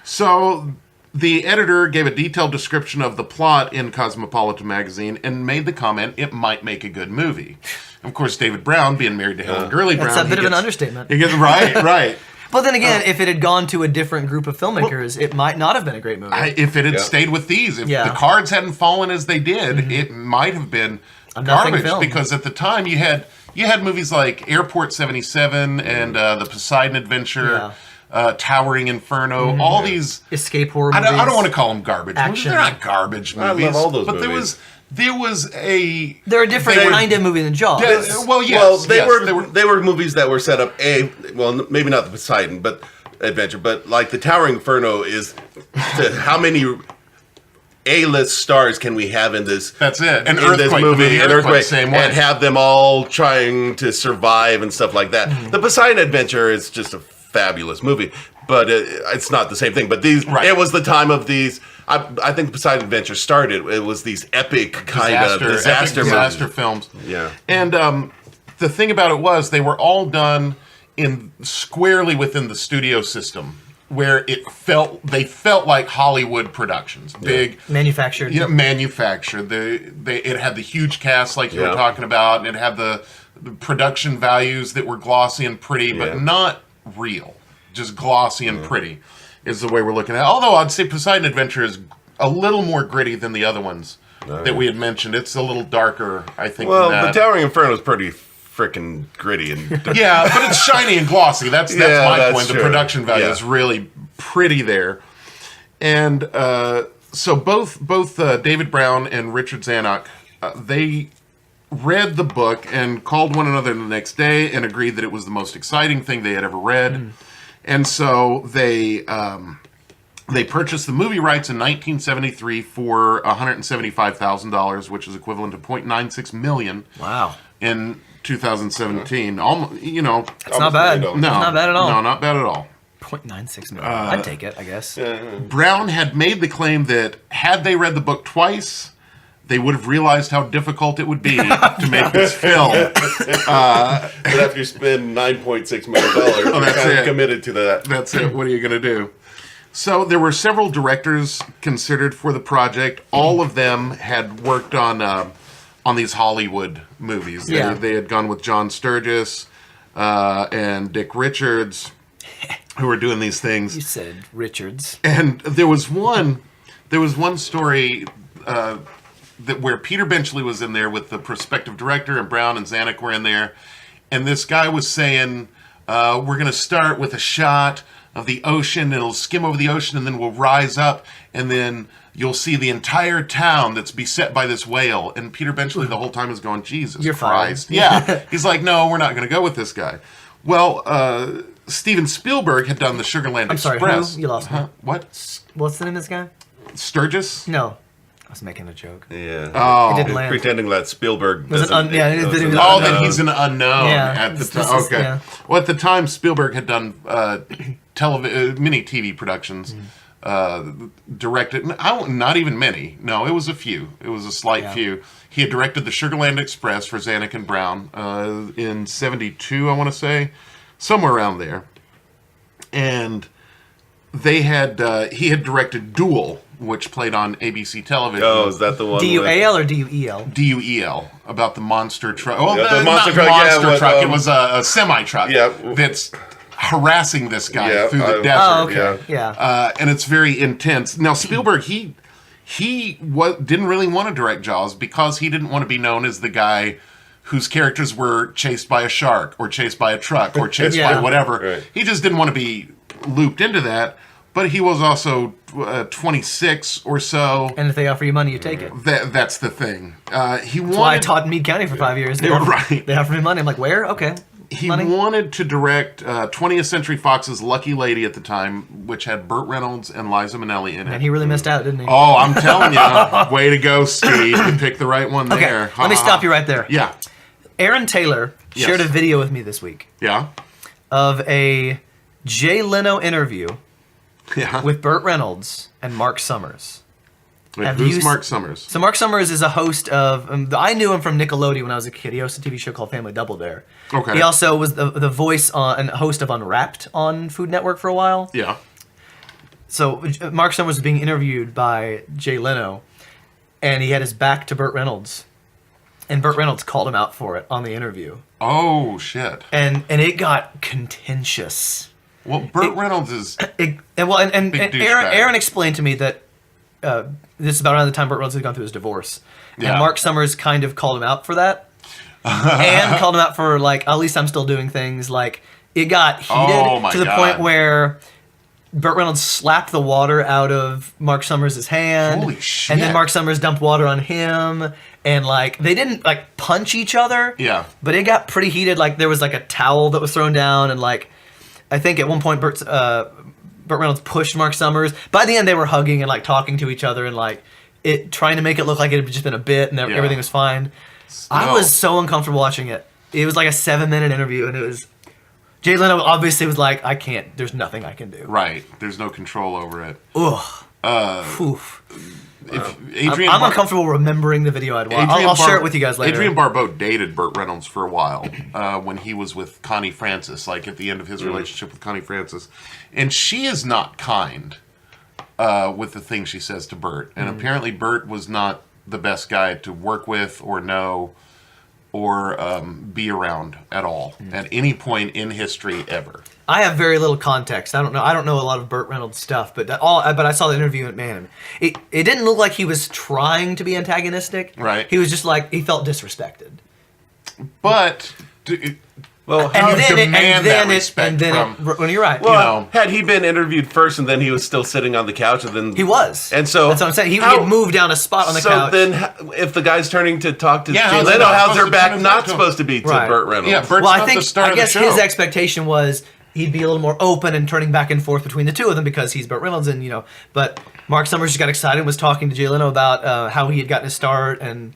So the editor gave a detailed description of the plot in Cosmopolitan magazine and made the comment, "It might make a good movie." Of course, David Brown, being married to Helen Gurley Brown, that's a bit of an understatement. Right. But then again, if it had gone to a different group of filmmakers, it might not have been a great movie. If it had stayed with these, if the cards hadn't fallen as they did, it might have been garbage. Film. Because at the time, you had movies like Airport 77 and The Poseidon Adventure, Towering Inferno, all these escape horror movies. I don't want to call them garbage movies. They're not garbage movies. I love all those movies. They're a different kind of movie than Jaws. They were movies that were set up maybe not the Poseidon, but adventure, but like the Towering Inferno is how many A-list stars can we have in this? That's it. In this movie, an earthquake, same way, and have them all trying to survive and stuff like that. The Poseidon Adventure is just a fabulous movie, but it's not the same thing. But it was the time of these. I think Poseidon Adventure started. It was these epic kind of disaster films. Yeah, and the thing about it was they were all done squarely within the studio system, where they felt like Hollywood productions, big manufactured. Yeah, manufactured. It had the huge cast like you were talking about, and it had the production values that were glossy and pretty, but not real. Just glossy and pretty is the way we're looking at it. Although I'd say Poseidon Adventure is a little more gritty than the other ones that we had mentioned. It's a little darker, I think. Well, than that. the Towering Inferno is pretty freaking gritty and yeah, but it's shiny and glossy. That's my point. True. The production value is really pretty there. And so both David Brown and Richard Zanuck, they read the book and called one another the next day and agreed that it was the most exciting thing they had ever read. And so they purchased the movie rights in 1973 for $175,000, which is equivalent to $0.96 million. Wow. In 2017, almost, it's not bad. No, it's not bad at all. No, not bad at all. 0.96 million. I'd take it, I guess. Brown had made the claim that had they read the book twice, they would have realized how difficult it would be to make this film. But after you spend $9.6 million, you're kind of committed to that. That's it. What are you going to do? So there were several directors considered for the project. All of them had worked on these Hollywood movies. They had gone with John Sturgis and Dick Richards, who were doing these things. You said Richards. And there was one story where Peter Benchley was in there with the prospective director, and Brown and Zanuck were in there, and this guy was saying, we're going to start with a shot of the ocean, it'll skim over the ocean, and then we'll rise up, and then you'll see the entire town that's beset by this whale. And Peter Benchley the whole time is going, Jesus Christ. Yeah. He's like, no, we're not going to go with this guy. Well, Steven Spielberg had done the Sugarland Express. I'm sorry, who? You lost me. What? What's the name of this guy? Sturgis? No. I was making a joke. Yeah. Oh. It didn't land. Pretending that Spielberg then he's an unknown at the time. Okay. Yeah. Well, at the time, Spielberg had done mini TV productions, directed, not even many. No, it was a few. It was a slight few. He had directed the Sugarland Express for Zanuck and Brown in 72, I want to say. Somewhere around there. And he had directed Duel, which played on ABC television. Oh, is that the one? D-U-A-L or D-U-E-L? D-U-E-L, about the monster truck. Well, the monster truck. It was a semi-truck that's harassing this guy through the desert. Oh, okay. Yeah. And it's very intense. Now, Spielberg, he didn't really want to direct Jaws because he didn't want to be known as the guy whose characters were chased by a shark or chased by a truck or chased by whatever. Right. He just didn't want to be looped into that. But he was also 26 or so. And if they offer you money, you take it. That's the thing. That's why I taught in Meade County for 5 years. They offered me money. I'm like, where? Okay. He wanted to direct 20th Century Fox's Lucky Lady at the time, which had Burt Reynolds and Liza Minnelli in it. And he really missed out, didn't he? Oh, I'm telling you. Way to go, Steve. You picked the right one there. Let me stop you right there. Yeah. Aaron Taylor shared a video with me this week. Yeah. Of a Jay Leno interview with Burt Reynolds and Marc Summers. Wait, who's Marc Summers? So Marc Summers is a host of... I knew him from Nickelodeon when I was a kid. He hosted a TV show called Family Double Dare. Okay. He also was the voice and host of Unwrapped on Food Network for a while. Yeah. So Marc Summers was being interviewed by Jay Leno, and he had his back to Burt Reynolds. And Burt Reynolds called him out for it on the interview. Oh, shit. And it got contentious. Well, Burt Reynolds is... Aaron explained to me that this is about around the time Burt Reynolds had gone through his divorce. Yeah. And Marc Summers kind of called him out for that. And called him out for, like, at least I'm still doing things. Like, it got heated to the point where Burt Reynolds slapped the water out of Marc Summers' hand. Holy shit. And then Marc Summers dumped water on him. And, like, they didn't, like, punch each other. Yeah. But it got pretty heated. Like, there was, like, a towel that was thrown down. And, like, I think at one point Burt Reynolds pushed Marc Summers. By the end, they were hugging and, like, talking to each other and, like, trying to make it look like it had just been a bit and everything was fine. I was so uncomfortable watching it. It was like a 7-minute interview, and it was Jay Leno obviously was like, I can't. There's nothing I can do. Right. There's no control over it. Ugh. Oof. I'm uncomfortable remembering the video I'd watched. I'll share it with you guys later. Adrienne Barbeau dated Burt Reynolds for a while when he was with Connie Francis, like at the end of his relationship with Connie Francis. And she is not kind with the things she says to Burt. And apparently Burt was not the best guy to work with or know or be around at all at any point in history ever. I have very little context. I don't know a lot of Burt Reynolds stuff, but I saw the interview and man, it didn't look like he was trying to be antagonistic. Right. He was just like he felt disrespected. But well, how do you demand that respect from? When you're right. Well, had he been interviewed first and then he was still sitting on the couch and then he was, and so that's what I'm saying. He would move down a spot on the couch. So then, if the guy's turning to talk to Jay how's Leno, how's their back to not supposed to be to Burt Reynolds? Yeah, Burt's not the star I guess of the show. his expectation was he'd be a little more open and turning back and forth between the two of them because he's Burt Reynolds and But Mark Summers just got excited and was talking to Jay Leno about how he had gotten his start and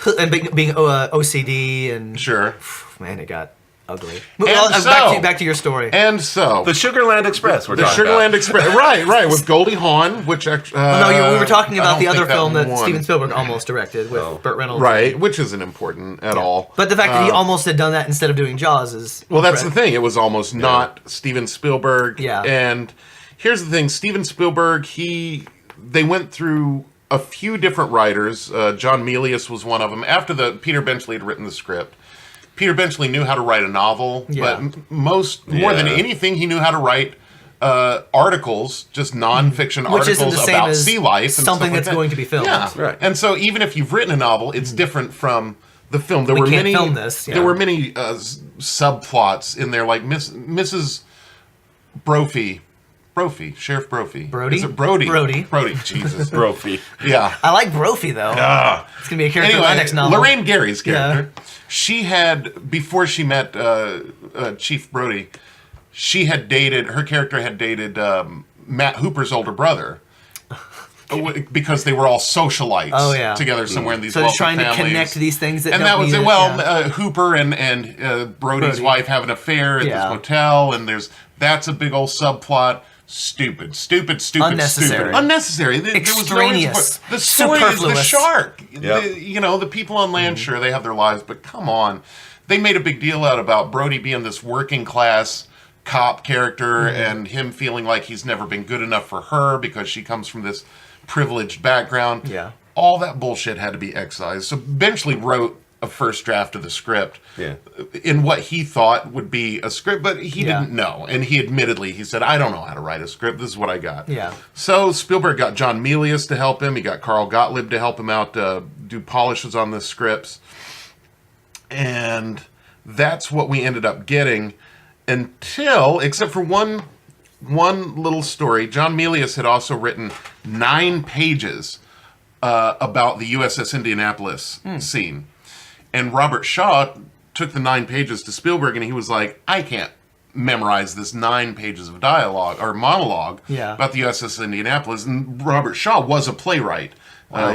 being OCD and Sure. Man, it got ugly. And back to your story. And so the Sugarland Express. We're talking Sugarland about. Express, right, with Goldie Hawn, which actually. We were talking about the other film that won. Steven Spielberg almost directed with Burt Reynolds. Right, which isn't important at all. But the fact that he almost had done that instead of doing Jaws is that's the thing. It was almost not Steven Spielberg. Yeah. And here's the thing: Steven Spielberg, they went through a few different writers. John Milius was one of them. After Peter Benchley had written the script. Peter Benchley knew how to write a novel, but more than anything, he knew how to write articles, just nonfiction articles about sea life and something that's going to be filmed. Yeah, right. And so even if you've written a novel, it's different from the film. There were many subplots in there, like Mrs. Brophy, Sheriff Brophy. Brody? Is it Brody? Brody. Jesus. Brophy. Yeah. I like Brophy though. It's gonna be a character in my next novel. Lorraine Gary's character. Yeah. She had, before she met Chief Brody, her character had dated Matt Hooper's older brother. Because they were all socialites together somewhere in these wealthy trying families. To connect these things that and that was it. Well, Hooper and Brody's wife have an affair at this motel, and that's a big old subplot. Stupid. Unnecessary. Extraneous. The story is the shark. Yep. The people on land, sure, they have their lives, but come on. They made a big deal out about Brody being this working class cop character and him feeling like he's never been good enough for her because she comes from this privileged background. Yeah. All that bullshit had to be excised. So Benchley wrote a first draft of the script in what he thought would be a script, but he didn't know. And he said, I don't know how to write a script. This is what I got. Yeah. So Spielberg got John Milius to help him. He got Carl Gottlieb to help him out, do polishes on the scripts. And that's what we ended up getting until, except for one little story, John Milius had also written 9 pages about the USS Indianapolis scene. And Robert Shaw took the 9 pages to Spielberg, and he was like, I can't memorize this 9 pages of dialogue or monologue about the USS Indianapolis. And Robert Shaw was a playwright.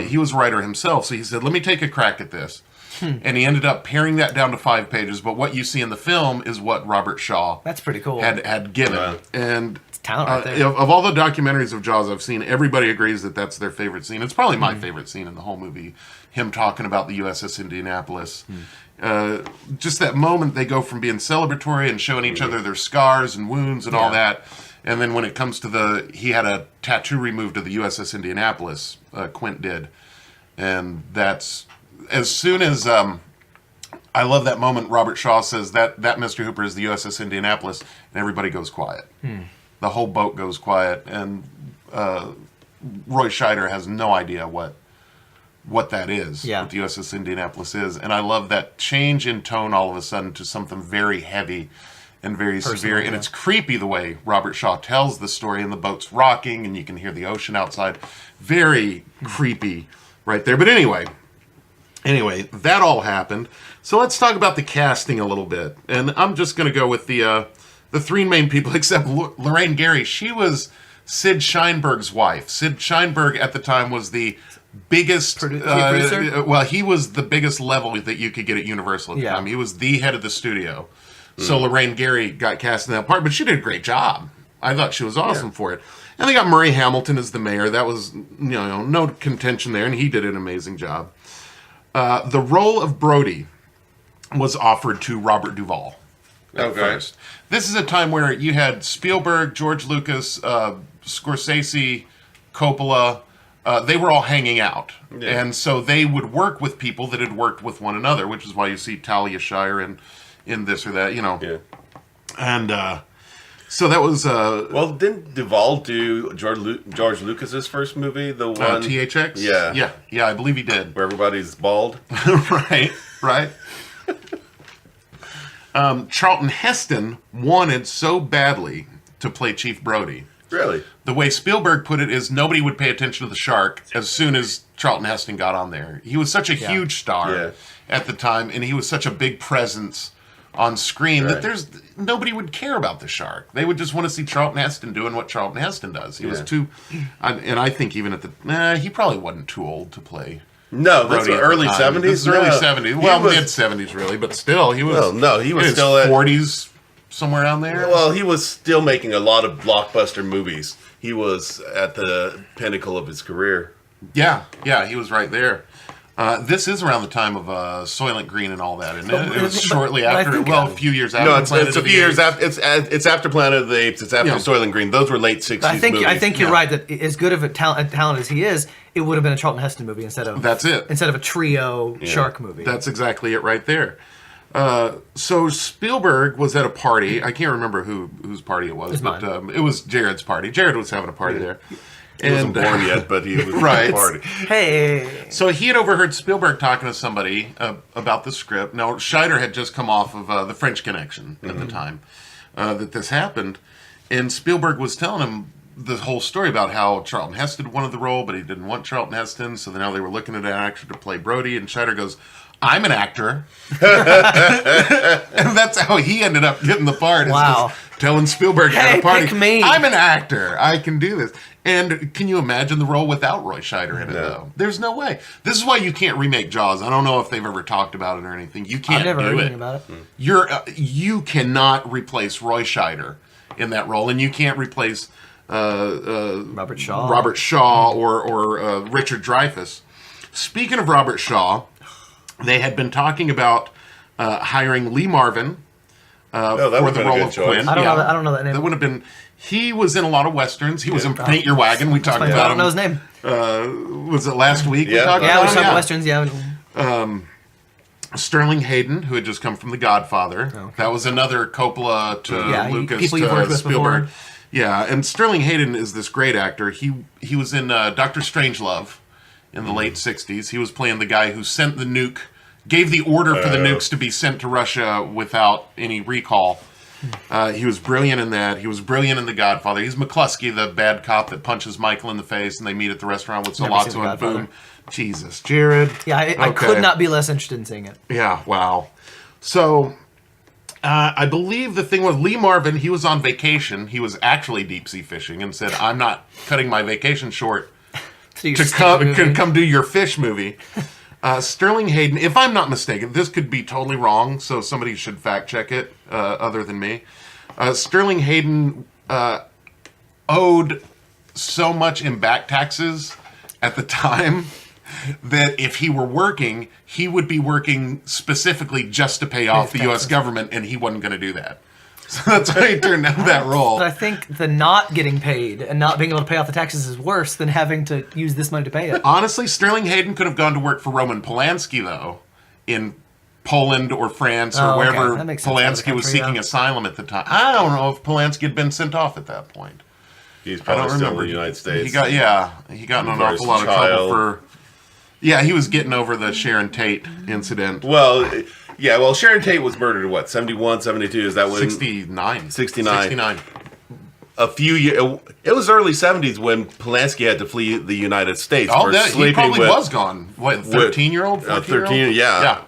He was a writer himself. So he said, let me take a crack at this. And he ended up paring that down to 5 pages. But what you see in the film is what Robert Shaw that's pretty cool. had given. Right. And it's talent right there. Of all the documentaries of Jaws I've seen, everybody agrees that that's their favorite scene. It's probably my favorite scene in the whole movie. Him talking about the USS Indianapolis. Just that moment they go from being celebratory and showing each other their scars and wounds and all that. And then when it comes to he had a tattoo removed of the USS Indianapolis, Quint did. And that's, as soon as, I love that moment Robert Shaw says that Mr. Hooper is the USS Indianapolis, and everybody goes quiet. The whole boat goes quiet, and Roy Scheider has no idea what that is, what the USS Indianapolis is. And I love that change in tone all of a sudden to something very heavy and very severe. And it's creepy the way Robert Shaw tells the story, and the boat's rocking, and you can hear the ocean outside. Very creepy right there. But anyway, that all happened. So let's talk about the casting a little bit. And I'm just going to go with the 3 main people, except Lorraine Gary. She was Sid Sheinberg's wife. Sid Sheinberg at the time was the biggest producer? Well, he was the biggest level that you could get at Universal at the time. He was the head of the studio. So Lorraine Gary got cast in that part, but she did a great job. I thought she was awesome for it. And they got Murray Hamilton as the mayor. That was, no contention there, and he did an amazing job. The role of Brody was offered to Robert Duvall at first. This is a time where you had Spielberg, George Lucas, Scorsese, Coppola. They were all hanging out. Yeah. And so they would work with people that had worked with one another, which is why you see Talia Shire in this or that, Yeah. And so that was... well, didn't Duvall do George Lucas's first movie? The one... THX? Yeah. Yeah, I believe he did. Where everybody's bald? Right. Charlton Heston wanted so badly to play Chief Brody. Really? The way Spielberg put it is nobody would pay attention to the shark as soon as Charlton Heston got on there. He was such a huge star at the time, and he was such a big presence on screen that nobody would care about the shark. They would just want to see Charlton Heston doing what Charlton Heston does. He was too... And I think even at he probably wasn't too old to play... No, that's early 70s? This is early 70s. Well, mid-70s, really, but still, he was... No, he was still at... 40s, somewhere around there. Well, he was still making a lot of blockbuster movies. He was at the pinnacle of his career. Yeah, he was right there. This is around the time of Soylent Green and all that, isn't it? It was shortly after, a few years after. No, it's a few years after. It's after Planet of the Apes. It's after Soylent Green. Those were late 60s movies. I think you're right that as good of a talent as he is, it would have been a Charlton Heston movie instead of a trio shark movie. That's exactly it right there. So Spielberg was at a party. I can't remember whose party it was, but it was Jared's party. Jared was having a party there. He wasn't born yet, but he was at the party. Hey. So he had overheard Spielberg talking to somebody about the script. Now, Scheider had just come off of The French Connection at the time that this happened. And Spielberg was telling him the whole story about how Charlton Heston wanted the role, but he didn't want Charlton Heston. So now they were looking at an actor to play Brody. And Scheider goes, I'm an actor. And that's how he ended up getting the part. Wow. Telling Spielberg at a party, pick me. I'm an actor. I can do this. And can you imagine the role without Roy Scheider in it, though? There's no way. This is why you can't remake Jaws. I don't know if they've ever talked about it or anything. You can't do it. I've never heard anything about it. You cannot replace Roy Scheider in that role, and you can't replace Robert Shaw or Richard Dreyfuss. Speaking of Robert Shaw, they had been talking about hiring Lee Marvin for the role of Quinn. I don't know that name. That would have been... He was in a lot of Westerns. He was in Paint Your Wagon. We talked about him. I don't know his name. Was it last week? Yeah, we talked about Westerns, Sterling Hayden, who had just come from The Godfather. Okay. That was another Coppola to Lucas to Spielberg. Before. Yeah, and Sterling Hayden is this great actor. He was in Dr. Strangelove in the late 60s. He was playing the guy who sent the nuke, gave the order for the nukes to be sent to Russia without any recall. He was brilliant in that. He was brilliant in The Godfather. He's McCluskey, the bad cop that punches Michael in the face, and they meet at the restaurant with Sollozzo and boom. Jesus, Jared. Yeah, I could not be less interested in seeing it. Yeah, wow. So, I believe the thing was Lee Marvin, he was on vacation. He was actually deep sea fishing and said, I'm not cutting my vacation short to come do your fish movie. Sterling Hayden, if I'm not mistaken, this could be totally wrong, so somebody should fact check it other than me. Sterling Hayden owed so much in back taxes at the time that if he were working, he would be working specifically just to pay off the U.S. government, and he wasn't going to do that. So that's why he turned down that role. But I think the not getting paid and not being able to pay off the taxes is worse than having to use this money to pay it. Honestly, Sterling Hayden could have gone to work for Roman Polanski, though, in Poland or France or wherever Polanski was seeking asylum at the time. I don't know if Polanski had been sent off at that point. He's probably still in the United States. He got in an awful lot of trouble for... Yeah, he was getting over the Sharon Tate incident. Well, Sharon Tate was murdered at what, 71, 72? Is that when? 69. 69. A few years... It was early 70s when Polanski had to flee the United States for sleeping he probably was gone. What, 13-year-old? 13, yeah.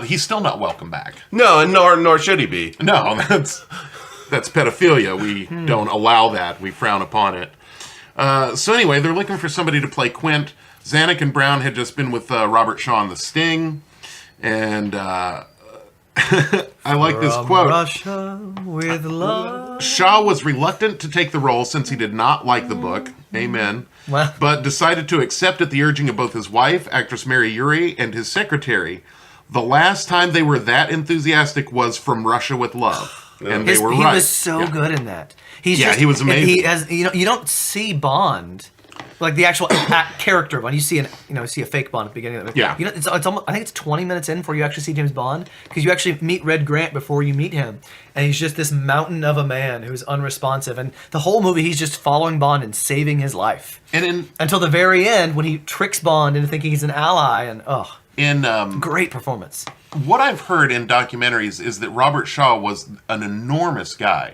He's still not welcome back. No, nor should he be. No, that's pedophilia. We don't allow that. We frown upon it. So anyway, they're looking for somebody to play Quint. Zanuck and Brown had just been with Robert Shaw on The Sting, and I like this quote. Russia with love. Shaw was reluctant to take the role since he did not like the book. Amen. Well. But decided to accept at the urging of both his wife, actress Mary Urey, and his secretary. The last time they were that enthusiastic was From Russia with Love. And they were right. He was so good in that. He was amazing. He has, you don't see Bond, like the actual character Bond. You see a fake Bond at the beginning of it. Yeah. It's almost, I think it's 20 minutes in before you actually see James Bond, because you actually meet Red Grant before you meet him, and he's just this mountain of a man who's unresponsive, and the whole movie he's just following Bond and saving his life. Until the very end when he tricks Bond into thinking he's an ally, and great performance. What I've heard in documentaries is that Robert Shaw was an enormous guy,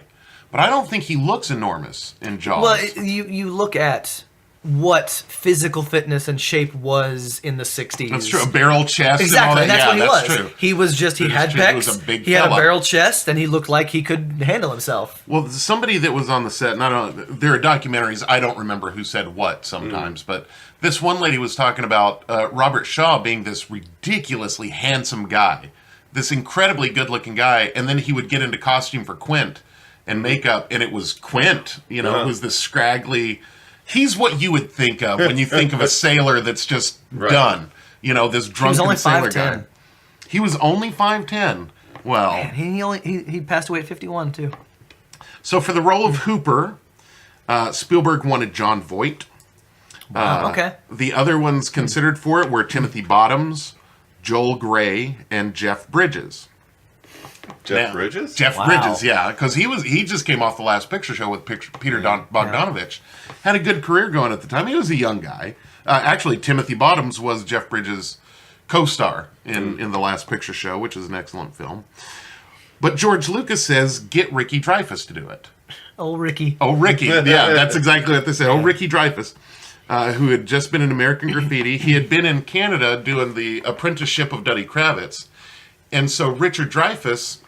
but I don't think he looks enormous in Jaws. Well, you look at what physical fitness and shape was in the 60s. That's true. A barrel chest. Exactly. And all that. That's what he was. True. He was just, he had pecs. He was a big fella. Had a barrel chest, and he looked like he could handle himself. Well, somebody that was on the set, there are documentaries, I don't remember who said what sometimes, but this one lady was talking about Robert Shaw being this ridiculously handsome guy, this incredibly good-looking guy, and then he would get into costume for Quint and makeup, and it was Quint. It was this scraggly... He's what you would think of when you think of a sailor that's just done. This drunken sailor guy. He was only 5'10". Well, man, he passed away at 51 too. So for the role of Hooper, Spielberg wanted John Voight. Okay. The other ones considered for it were Timothy Bottoms, Joel Grey, and Jeff Bridges. Jeff Bridges? Jeff Bridges, yeah, because he just came off the Last Picture Show with Peter Bogdanovich. Had a good career going at the time. He was a young guy. Actually, Timothy Bottoms was Jeff Bridges' co-star in the Last Picture Show, which is an excellent film. But George Lucas says, get Ricky Dreyfuss to do it. Oh, Ricky. Yeah, that's exactly what they said. Oh, Ricky Dreyfuss, who had just been in American Graffiti. He had been in Canada doing the apprenticeship of Duddy Kravitz. And so Richard Dreyfuss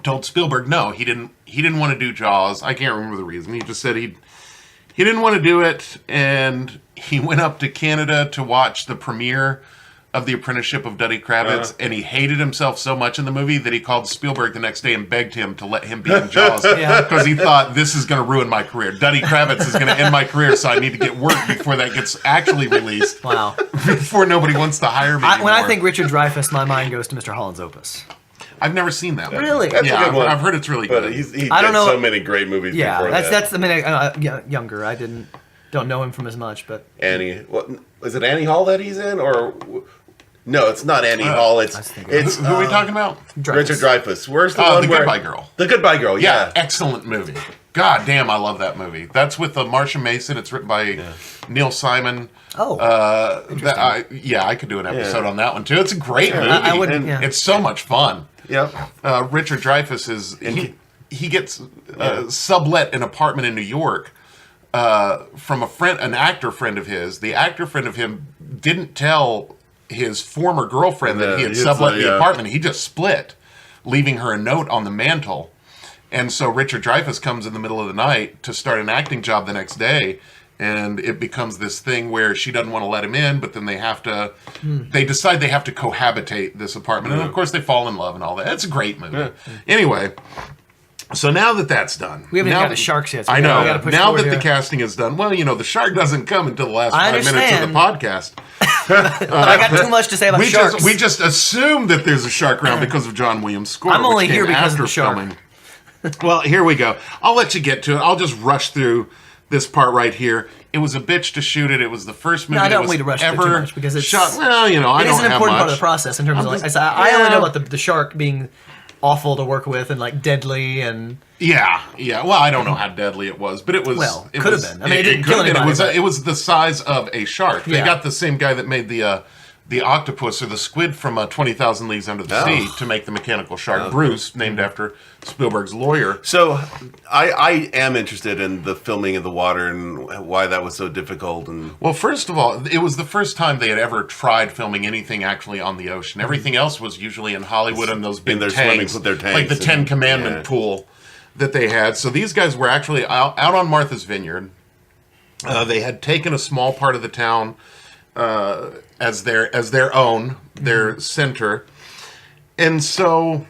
told Spielberg no, he didn't want to do Jaws. I can't remember the reason. He just said he didn't want to do it, and he went up to Canada to watch the premiere of The Apprenticeship of Duddy Kravitz, and he hated himself so much in the movie that he called Spielberg the next day and begged him to let him be in Jaws because he thought, this is going to ruin my career. Duddy Kravitz is going to end my career, so I need to get work before that gets actually released. Wow. Before nobody wants to hire me anymore. When I think Richard Dreyfuss, my mind goes to Mr. Holland's Opus. I've never seen that one. Really? That's a good one. I've heard it's really good. But he's done so many great movies before that. That's I mean, younger. I don't know him from as much, but... Annie... Is it Annie Hall that he's in, or... No, it's not Annie Hall. It's who are we talking about? Richard Dreyfuss. Where's the one? The Goodbye Girl. The Goodbye Girl. Yeah, excellent movie. God damn, I love that movie. That's with Marcia Mason. It's written by Neil Simon. Oh, I could do an episode on that one too. It's a great movie. It's so much fun. Yeah. Richard Dreyfuss he gets sublet an apartment in New York from an actor friend of his. The actor friend of him didn't tell his former girlfriend that he had sublet the apartment. He just split, leaving her a note on the mantle. And so Richard Dreyfuss comes in the middle of the night to start an acting job the next day, and it becomes this thing where she doesn't want to let him in, but then they decide they have to cohabitate this apartment. And of course they fall in love and all that. It's a great movie. Anyway, so now that that's done. We haven't got the sharks yet. So I know. Now that the casting is done, well, the shark doesn't come until the last 5 minutes of the podcast. But I got too much to say about sharks. We just assume that there's a shark around because of John Williams' score. I'm only here because of the shark. Well, here we go. I'll let you get to it. I'll just rush through this part right here. It was a bitch to shoot it. It was the first movie that was ever too much because it's shot. Well, I don't have much. It is an important part of the process in terms of I only know about the shark being awful to work with and like deadly and yeah. Well, I don't know how deadly it was, but it was. Well, it could have been. I mean, it didn't kill anybody. It was the size of a shark. They got the same guy that made the octopus or the squid from 20,000 Leagues Under the Sea to make the mechanical shark, Bruce, named after Spielberg's lawyer. So I am interested in the filming of the water and why that was so difficult. And well, first of all, it was the first time they had ever tried filming anything actually on the ocean. Everything else was usually in Hollywood and those big tanks, with their tanks, like the Ten Commandment pool that they had. So these guys were actually out on Martha's Vineyard. They had taken a small part of the town as their own, their center. And so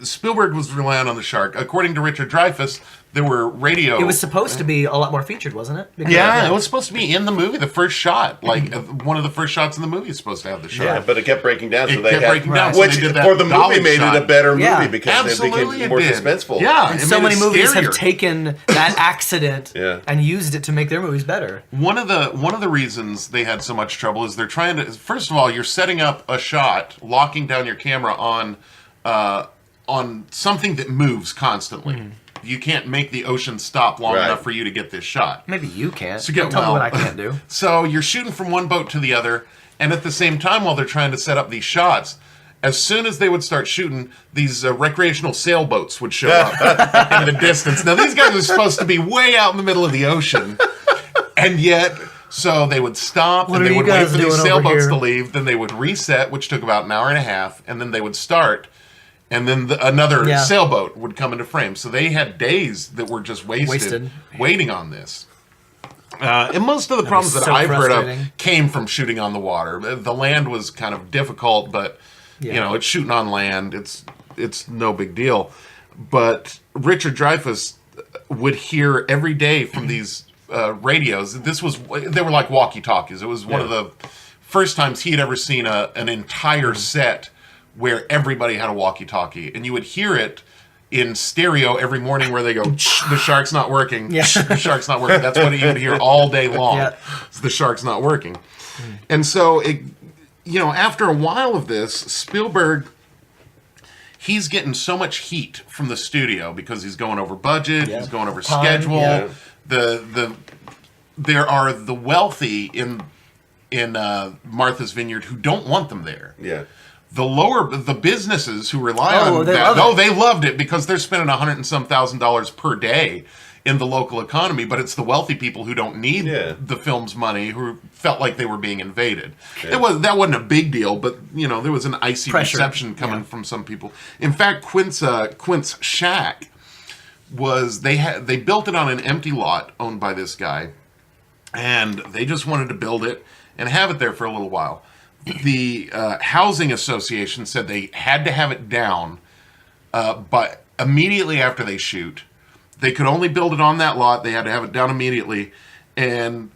Spielberg was relying on the shark. According to Richard Dreyfuss, there were radio. It was supposed to be a lot more featured, wasn't it? Because it was supposed to be in the movie. The first shot, like one of the first shots in the movie, is supposed to have the shark. Yeah, but it kept breaking down. So which for the movie made it a better movie because absolutely it became more suspenseful. Yeah, and so many movies have taken that accident and used it to make their movies better. One of the reasons they had so much trouble is they're trying to. First of all, you're setting up a shot, locking down your camera on something that moves constantly. Mm-hmm. You can't make the ocean stop long enough for you to get this shot. Maybe you can't. So tell me what I can't do. So you're shooting from one boat to the other, and at the same time, while they're trying to set up these shots, as soon as they would start shooting, these recreational sailboats would show up in the distance. Now, these guys are supposed to be way out in the middle of the ocean, and yet... So they would stop, and they would wait for these sailboats to leave, then they would reset, which took about an hour and a half, and then they would start... And then another sailboat would come into frame. So they had days that were just wasted waiting on this. And most of the problems that I've heard of came from shooting on the water. The land was kind of difficult, but it's shooting on land. It's no big deal. But Richard Dreyfuss would hear every day from these radios. They were like walkie-talkies. It was one of the first times he had ever seen an entire set where everybody had a walkie-talkie, and you would hear it in stereo every morning where they go, the shark's not working, the shark's not working. That's what you would hear all day long, the shark's not working. And so, after a while of this, Spielberg, he's getting so much heat from the studio because he's going over budget, he's going over schedule. Yeah. There are the wealthy in Martha's Vineyard who don't want them there. Yeah. The businesses who rely on that, they loved it because they're spending $100 and some thousand per day in the local economy, but it's the wealthy people who don't need the film's money who felt like they were being invaded. Yeah. That wasn't a big deal, but there was an icy reception coming from some people. In fact, Quint's shack they built it on an empty lot owned by this guy, and they just wanted to build it and have it there for a little while. The housing association said they had to have it down, but immediately after they shoot, they could only build it on that lot. They had to have it down immediately, and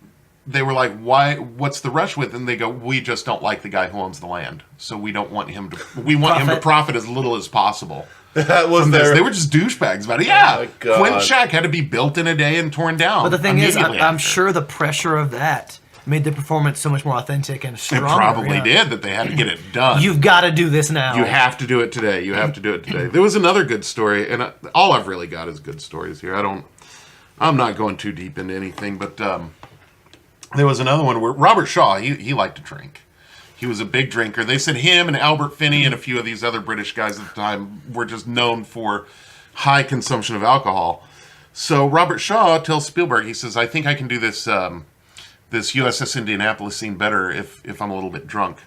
they were like, "Why? What's the rush with?" And they go, "We just don't like the guy who owns the land, so we don't want him to. We want him to profit as little as possible." That was They were just douchebags about it. Yeah, Quint's shack had to be built in a day and torn down. But the thing is, I'm sure the pressure of that made the performance so much more authentic and stronger. It probably did, that they had to get it done. You've got to do this now. You have to do it today. You have to do it today. There was another good story, and all I've really got is good stories here. I'm not going too deep into anything, but there was another one where Robert Shaw, he liked to drink. He was a big drinker. They said him and Albert Finney and a few of these other British guys at the time were just known for high consumption of alcohol. So Robert Shaw tells Spielberg, he says, "I think I can do this USS Indianapolis scene better if I'm a little bit drunk."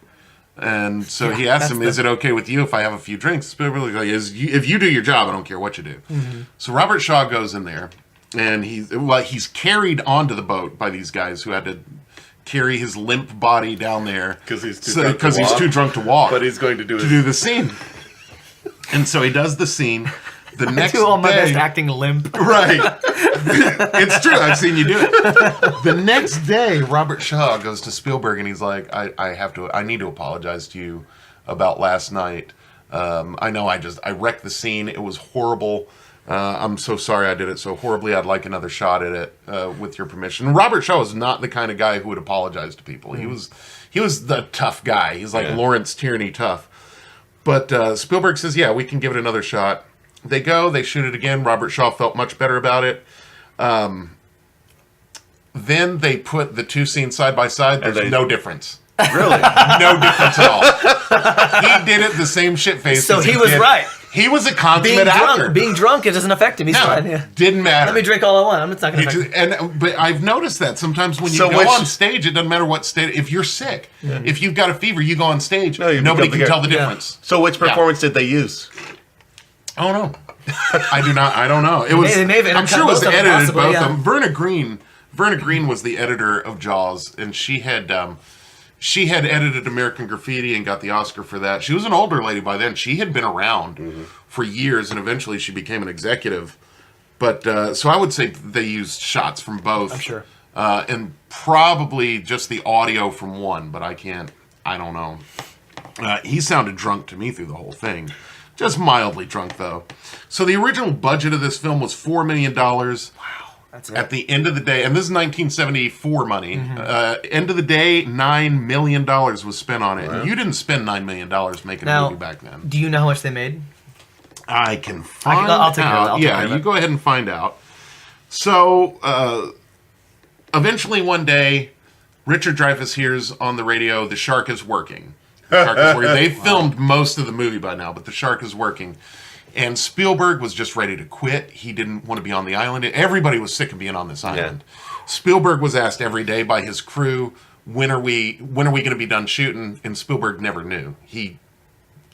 And so he asked him, "Is it okay with you if I have a few drinks?" Spielberg's like, "If you do your job, I don't care what you do." Mm-hmm. So Robert Shaw goes in there, and he's carried onto the boat by these guys who had to carry his limp body down there because he's too drunk to walk. But he's going to do the scene. And so he does the scene. The next I do all my day, best acting limp. Right. It's true. I've seen you do it. The next day, Robert Shaw goes to Spielberg and he's like, I need to apologize to you about last night. I know I wrecked the scene. It was horrible. I'm so sorry I did it so horribly. I'd like another shot at it with your permission. And Robert Shaw is not the kind of guy who would apologize to people. He was the tough guy. He's like Lawrence Tierney tough. But Spielberg says, "Yeah, we can give it another shot." They go, they shoot it again. Robert Shaw felt much better about it. Then they put the two scenes side by side. There's no difference. Really? No difference at all. He did it the same shit face. So he was right. He was a consummate actor. Being drunk, it doesn't affect him. He's fine. Yeah. Didn't matter. Let me drink all I want. It's not going to affect me. But I've noticed that sometimes when you go on stage, it doesn't matter what state. If you're sick, if you've got a fever, you go on stage. Nobody can tell the difference. So which performance did they use? I don't know. I don't know. It was. I'm sure it was edited both of them. Verna Green was the editor of Jaws, and she had She had edited American Graffiti and got the Oscar for that. She was an older lady by then. She had been around for years, and eventually she became an executive. But so I would say they used shots from both. I'm sure. And probably just the audio from one, but I don't know. He sounded drunk to me through the whole thing. Just mildly drunk, though. So the original budget of this film was $4 million. Wow, that's it. At the end of the day, and this is 1974 money, end of the day, $9 million was spent on it. Wow. And you didn't spend $9 million making a movie back then. Do you know how much they made? I can find I'll take out. care of it. You go ahead and find out. So, eventually one day, Richard Dreyfuss hears on the radio, the shark is working. The shark is working. They filmed most of the movie by now, but the shark is working. And Spielberg was just ready to quit. He didn't want to be on the island. Everybody was sick of being on this island. Yeah. Spielberg was asked every day by his crew, when are we going to be done shooting? And Spielberg never knew. He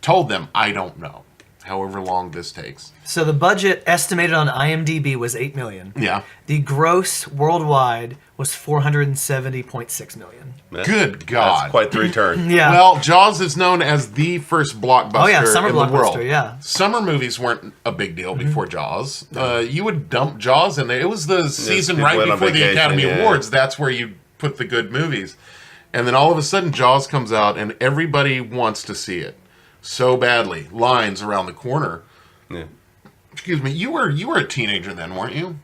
told them, I don't know. However long this takes. So the budget estimated on IMDb was $8 million. Yeah. The gross worldwide was $470.6 million. Good God. That's quite the return. Yeah. Well, Jaws is known as the first blockbuster Summer in the Blockbuster, world. yeah. Summer movies weren't a big deal before Jaws. You would dump Jaws in there. It was the season people right went on before the vacation, Academy Awards. That's where you put the good movies. And then all of a sudden Jaws comes out and everybody wants to see it. So badly. Lines around the corner. Yeah. Excuse me. You were a teenager then, weren't you?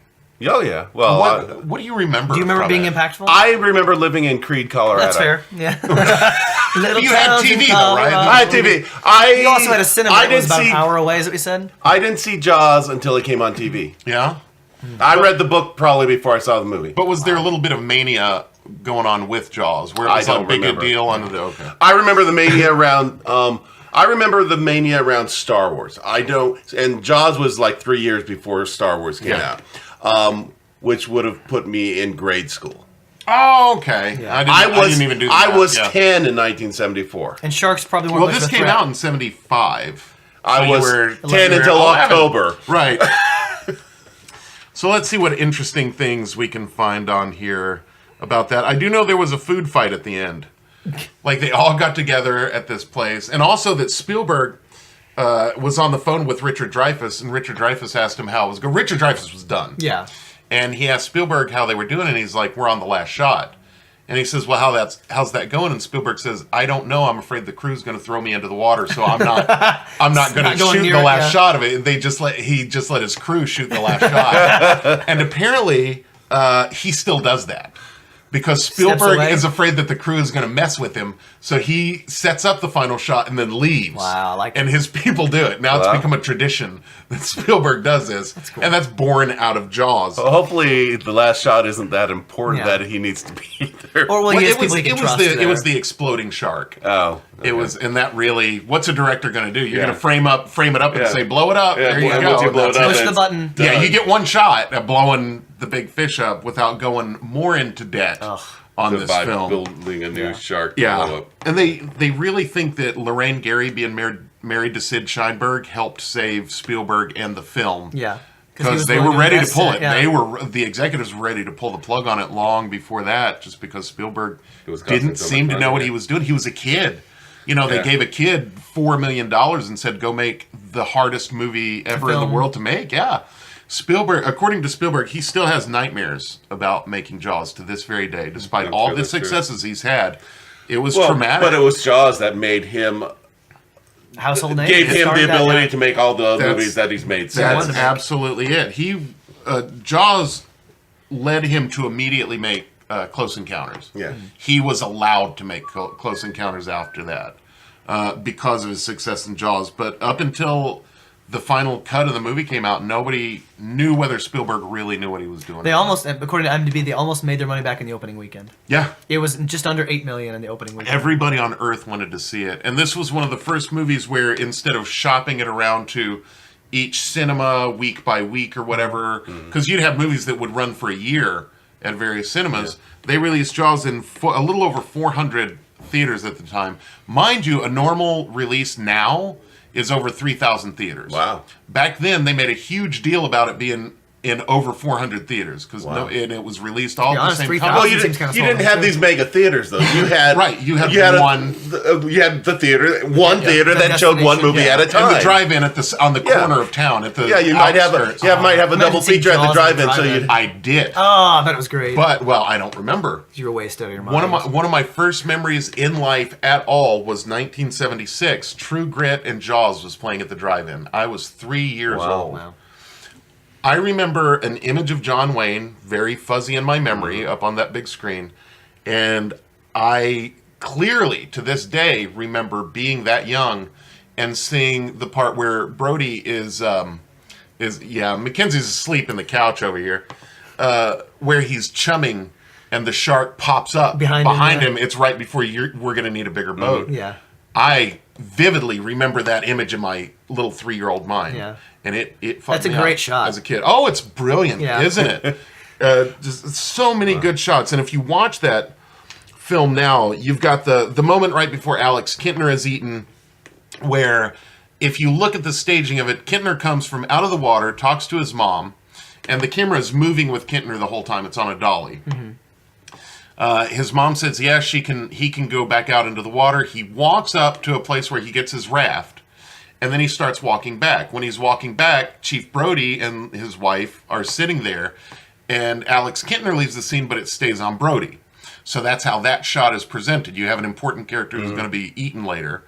Oh, yeah. Well, What do you remember? Do you remember from being it? impactful? I remember living in Creed, Colorado. That's fair. Yeah. Little You had towns in TV though, right? Colorado. I had TV. You also had a cinema I that was didn't about see. an hour away, is what we said? I didn't see Jaws until it came on TV. Yeah? I read the book probably before I saw the movie. But was there a little bit of mania going on with Jaws, where it was I a don't big remember. deal under the okay? I remember the mania around. I remember the mania around Star Wars. I don't. And Jaws was like 3 years before Star Wars came out, which would have put me in grade school. Oh, okay. Yeah. I didn't even do that. I was 10 in 1974. And sharks probably weren't Well, much this of a came threat. out in 75. I So was you were 10 until 11. October. Right. So let's see what interesting things we can find on here about that. I do know there was a food fight at the end. Like, they all got together at this place. And also that Spielberg was on the phone with Richard Dreyfuss, and Richard Dreyfuss asked him how it was going. Richard Dreyfuss was done. Yeah. And he asked Spielberg how they were doing, and he's like, we're on the last shot. And he says, well, how's that going? And Spielberg says, I don't know. I'm afraid the crew's going to throw me into the water, so I'm not going to shoot the last shot of it. And he just let his crew shoot the last shot. And apparently, he still does that. Because Spielberg is afraid that the crew is going to mess with him, so he sets up the final shot and then leaves. Wow, I like and that. his people do it. Now it's become a tradition that Spielberg does this. That's cool. And that's born out of Jaws. Well, hopefully, the last shot isn't that important that he needs to be there. Or Well, it was the exploding shark. Oh, okay. It was, and that really, what's a director going to do? You're going to frame it up and say, blow it up. There you go. Once you blow it up, Push the button. Yeah, you get one shot at blowing the big fish up without going more into debt on this film. Building a new shark. Yeah, and they really think that Lorraine Gary being married to Sid Sheinberg helped save Spielberg and the film. Yeah. Because they were ready to pull it. Yeah. The executives were ready to pull the plug on it long before that, just because Spielberg was didn't seem to know what he was doing. He was a kid. You know, they gave a kid $4 million and said, go make the hardest movie ever in the world to make. Yeah. Spielberg, according to Spielberg, he still has nightmares about making Jaws to this very day, despite all the successes he's had. It was traumatic. But it was Jaws that made him... Household name. Gave him the ability to make all the movies that he's made. That's absolutely it. Jaws led him to immediately make Close Encounters. Yeah. He was allowed to make Close Encounters after that because of his success in Jaws. But up until the final cut of the movie came out, nobody knew whether Spielberg really knew what he was doing. They almost, according to IMDb, they almost made their money back in the opening weekend. Yeah. It was just under $8 million in the opening weekend. Everybody on Earth wanted to see it. And this was one of the first movies where instead of shopping it around to each cinema week by week or whatever, because you'd have movies that would run for a year at various cinemas, they released Jaws in a little over 400 theaters at the time. Mind you, a normal release now is over 3,000 theaters. Wow. Back then, they made a huge deal about it being in over 400 theaters because and it was released all at the same 3,000 time. Well, seems kinda you small. didn't have these mega theaters though. You had You had one. You had the theater, theater that showed one movie at a time. And the drive-in on the corner of town at the you might have a double feature at the drive-in. So I did. Oh, I bet it was great. But I don't remember. You were wasted out of your mind. One of my first memories in life at all was 1976. True Grit and Jaws was playing at the drive-in. I was 3 years old. Wow. I remember an image of John Wayne, very fuzzy in my memory, up on that big screen, and I clearly, to this day, remember being that young and seeing the part where Brody Mackenzie's asleep in the couch over here, where he's chumming and the shark pops up behind him. It's right before we're going to need a bigger boat. Yeah. I vividly remember that image in my little 3-year-old mind. Yeah. And it fucked That's a me great up shot. as a kid. Oh, it's brilliant, isn't it? Just so many good shots. And if you watch that film now, you've got the moment right before Alex Kintner is eaten, where if you look at the staging of it, Kintner comes from out of the water, talks to his mom, and the camera is moving with Kintner the whole time. It's on a dolly. Mm-hmm. His mom says, he can go back out into the water. He walks up to a place where he gets his raft, and then he starts walking back. When he's walking back, Chief Brody and his wife are sitting there, and Alex Kintner leaves the scene, but it stays on Brody. So that's how that shot is presented. You have an important character who's going to be eaten later,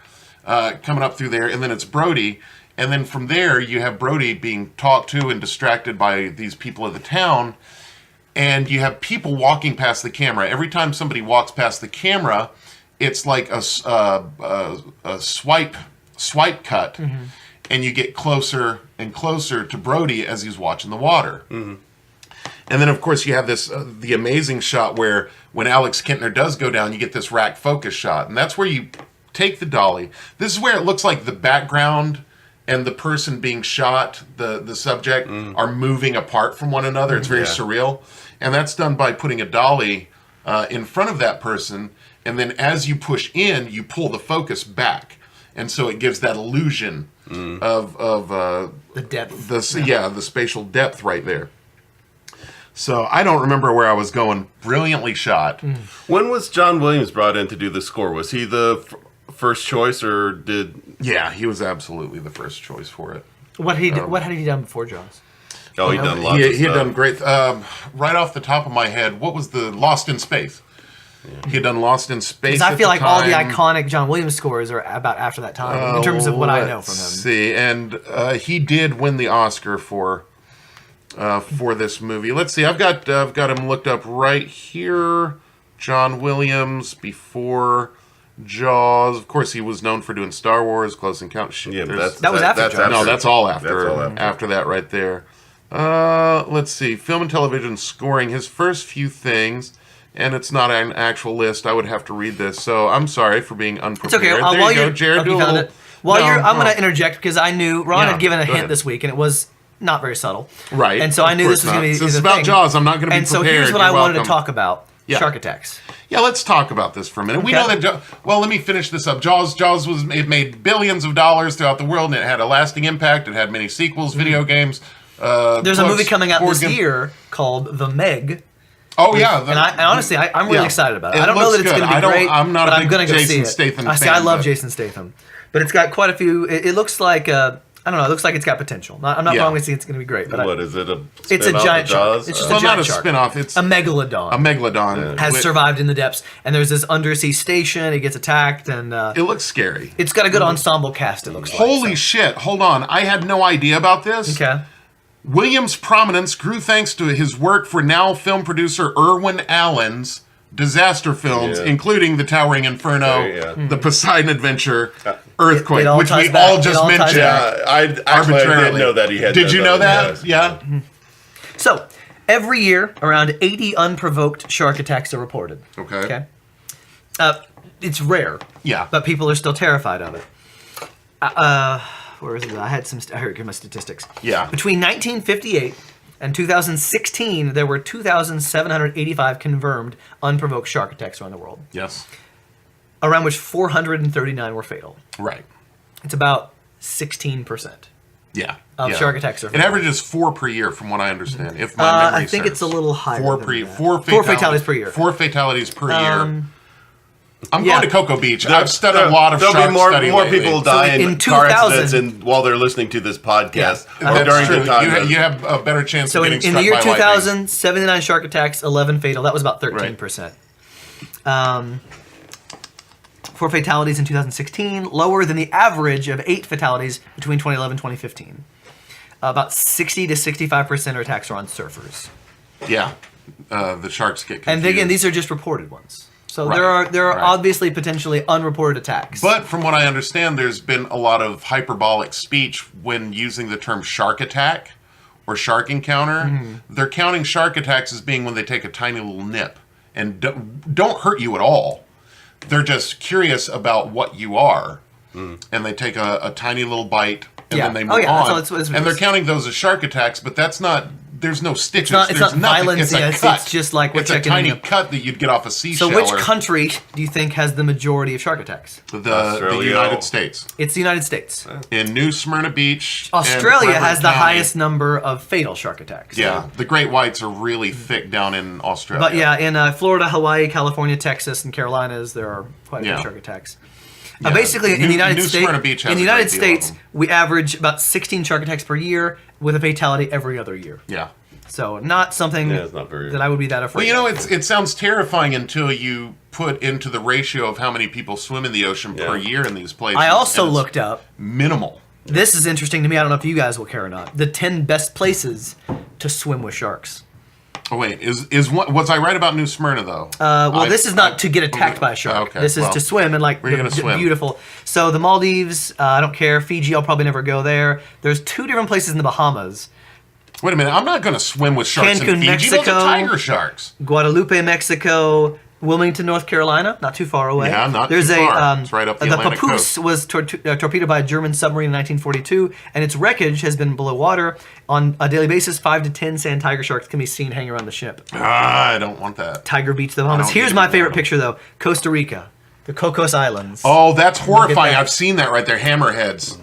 coming up through there, and then it's Brody. And then from there, you have Brody being talked to and distracted by these people of the town, and you have people walking past the camera. Every time somebody walks past the camera, it's like a swipe cut, and you get closer and closer to Brody as he's watching the water. And then, of course, you have this the amazing shot where when Alex Kintner does go down, you get this rack focus shot, and that's where you take the dolly. This is where it looks like the background and the person being shot, the subject, are moving apart from one another. It's very surreal, and that's done by putting a dolly in front of that person, and then as you push in, you pull the focus back. And so it gives that illusion of the depth. The spatial depth right there. So I don't remember where I was going. Brilliantly shot. When was John Williams brought in to do the score? Was he the first choice, or did? Yeah, he was absolutely the first choice for it. What had he done before Jaws? Oh, he'd done lots of stuff. He had done great. Right off the top of my head, what was the Lost in Space? He had done Lost in Space. Because I feel like all the iconic John Williams scores are about after that time, in terms of what I know from him. Let's see, and he did win the Oscar for this movie. Let's see, I've got him looked up right here. John Williams before Jaws. Of course, he was known for doing Star Wars, Close Encounters. Yeah, that was after Jaws. No, that's all after. That's all after. After that, right there. Let's see, film and television scoring. His first few things. And it's not an actual list. I would have to read this, so I'm sorry for being unprepared. It's okay. There you go, Jared. I'm going to interject because I knew Ron had given a hint ahead. this week, and it was not very subtle. Right. And so I knew this was going to be. This is about Jaws. I'm not going to be prepared. And so here's what I wanted to talk about: shark attacks. Yeah, let's talk about this for a minute. We know that. Well, let me finish this up. Jaws it made billions of dollars throughout the world, and it had a lasting impact. It had many sequels, video games. There's a movie coming out this year called The Meg. Oh yeah, and honestly, I'm really excited about it. I don't know that it's going to be great. I'm not a big Jason Statham fan. I love Jason Statham, but it's got quite a few. It looks like I don't know. It looks like it's got potential. I'm not promising it's going to be great. But what is it? It's a giant shark. It's just a giant shark. Spin-off. It's a megalodon. A megalodon has survived in the depths, and there's this undersea station. It gets attacked, and it looks scary. It's got a good ensemble cast. It looks like. Holy shit! Hold on, I had no idea about this. Okay. Williams' prominence grew thanks to his work for now film producer Irwin Allen's disaster films, including The Towering Inferno, The Poseidon Adventure, Earthquake, which we all just mentioned. Yeah, I didn't know that he had. Did you know that? Yeah. So, every year, around 80 unprovoked shark attacks are reported. Okay. It's rare. Yeah. But people are still terrified of it. Where is it? I heard my statistics. Yeah. Between 1958 and 2016, there were 2,785 confirmed unprovoked shark attacks around the world. Yes. Around which 439 were fatal. Right. It's about 16%. of shark attacks. It averages 4 per year, from what I understand. If my memory I think serves. it's a little higher. Four fatalities per year. 4 fatalities per year. I'm going to Cocoa Beach. I've studied a lot of shark study There'll be more lately. people die in car accidents and while they're listening to this podcast. That's true. You have a better chance of getting struck by lightning. So in the year 2000, 79 shark attacks, 11 fatal. That was about 13%. Right. 4 fatalities in 2016, lower than the average of 8 fatalities between 2011 and 2015. About 60 to 65% of attacks are on surfers. Yeah, the sharks get confused. And again, these are just reported ones. So there are obviously potentially unreported attacks. But from what I understand, there's been a lot of hyperbolic speech when using the term shark attack or shark encounter. They're counting shark attacks as being when they take a tiny little nip and don't hurt you at all. They're just curious about what you are, and they take a tiny little bite, and then they move on. And they're counting those as shark attacks, but that's not. There's no stitches. It's not violence. It's just like we're checking. It's a tiny cut that you'd get off a seashell. So which country do you think has the majority of shark attacks? The United States. It's the United States. In New Smyrna Beach, Australia has the highest number of fatal shark attacks. Yeah, the great whites are really thick down in Australia. But yeah, in Florida, Hawaii, California, Texas, and Carolinas, there are quite a few shark attacks. Basically, in the United States, we average about 16 shark attacks per year with a fatality every other year. Yeah. So not something that I would be that afraid of. Well, it sounds terrifying until you put into the ratio of how many people swim in the ocean per year in these places. I also looked up. Minimal. This is interesting to me. I don't know if you guys will care or not. The 10 best places to swim with sharks. Oh wait, was I right about New Smyrna though? This is not to get attacked by a shark. Okay, this is to swim and where are you gonna swim? Beautiful. So the Maldives, I don't care. Fiji, I'll probably never go there. There's 2 different places in the Bahamas. Wait a minute, I'm not going to swim with sharks in Fiji. Mexico, those are tiger sharks. Guadalupe, Mexico. Wilmington, North Carolina, not too far away. Yeah, not too far. It's right up the Atlantic Papoose coast. was torpedoed by a German submarine in 1942, and its wreckage has been below water. On a daily basis, 5 to 10 sand tiger sharks can be seen hanging around the ship. I don't want that. Tiger Beach, the Bahamas. Here's my favorite picture, though. Costa Rica, the Cocos Islands. Oh, that's horrifying. I've seen that right there. Hammerheads.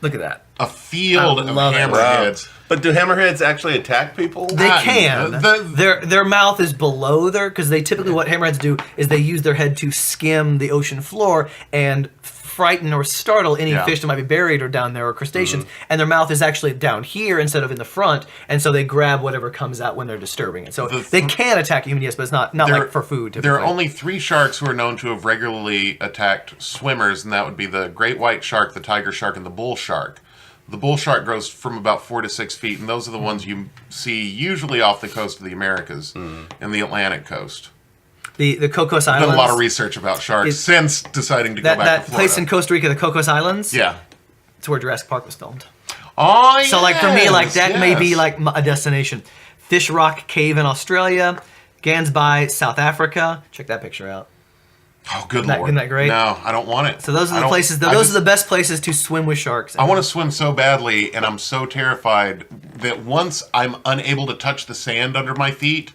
Look at that. A field of hammerheads. Wow. But do hammerheads actually attack people? They can. Their mouth is below because they typically, what hammerheads do is they use their head to skim the ocean floor and frighten or startle any fish that might be buried or down there or crustaceans. And their mouth is actually down here instead of in the front, and so they grab whatever comes out when they're disturbing it. So they can attack human, yes, but it's not like for food. Typically. There are only 3 sharks who are known to have regularly attacked swimmers, and that would be the great white shark, the tiger shark, and the bull shark. The bull shark grows from about 4 to 6 feet, and those are the ones you see usually off the coast of the Americas and the Atlantic coast. The Cocos Islands. I've done a lot of research about sharks since deciding to go back to Florida. That place in Costa Rica, the Cocos Islands. Yeah, it's where Jurassic Park was filmed. Oh, yeah. So, for me, that may be a destination. Fish Rock Cave in Australia, Gansby, South Africa. Check that picture out. Oh, good Lord. Isn't that great? No, I don't want it. So those are the places. Those are the best places to swim with sharks. I want to swim so badly, and I'm so terrified that once I'm unable to touch the sand under my feet,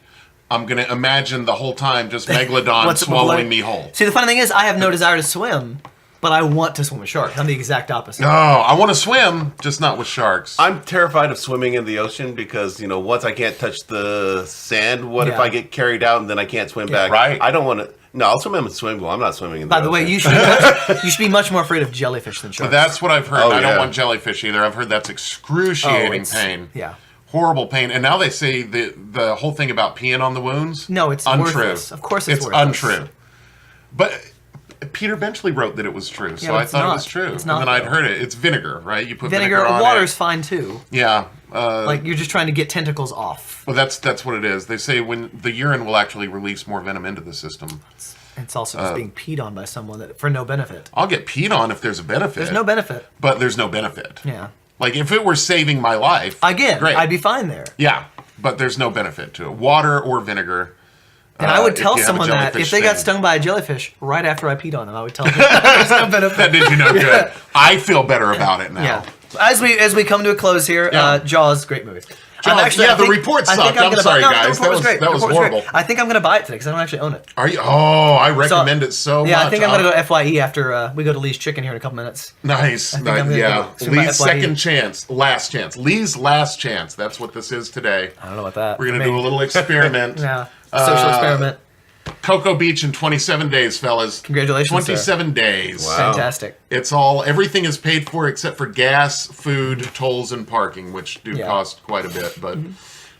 I'm going to imagine the whole time just Megalodon swallowing me whole. See, the funny thing is, I have no desire to swim, but I want to swim with sharks. I'm the exact opposite. No, I want to swim, just not with sharks. I'm terrified of swimming in the ocean because, once I can't touch the sand, what if I get carried out and then I can't swim back? Right. I don't want to. No, I'll swim in a swim pool. I'm not swimming in the ocean. By the way, you should be much more afraid of jellyfish than sharks. But that's what I've heard. I don't want jellyfish either. I've heard that's excruciating pain. Yeah. Horrible pain. And now they say the whole thing about peeing on the wounds. No, it's untrue. Worthless. Of course it's worthless. Untrue. But Peter Benchley wrote that it was true, so I thought it was true. It's not, and then I'd heard it. It's vinegar, right? You put vinegar on water's fine too. Yeah. You're just trying to get tentacles off. Well, that's what it is. They say when the urine will actually release more venom into the system. It's also just being peed on by someone for no benefit. I'll get peed on if there's a benefit. There's no benefit. But there's no benefit. Yeah. Like if it were saving my life, great. I'd be fine there. Yeah, but there's no benefit to it. Water or vinegar. And I would tell someone that if they got stung by a jellyfish right after I peed on them, I would tell them there's no benefit. That did you no good. I feel better about it now. Yeah. As we come to a close here, Jaws, great movie. John, the report sucked. I'm sorry, guys. That was horrible. I think I'm going to buy it today because I don't actually own it. Are you? Oh, I recommend it so much. Yeah, I think I'm going to go FYE after we go to Lee's Chicken here in a couple minutes. Nice. Lee's second chance. Last chance. Lee's last chance. That's what this is today. I don't know about that. We're going to do a little experiment. Yeah. Social experiment. Cocoa Beach in 27 days, fellas. Congratulations, 27 days. Wow. Fantastic. Everything is paid for except for gas, food, tolls, and parking, which do cost quite a bit, but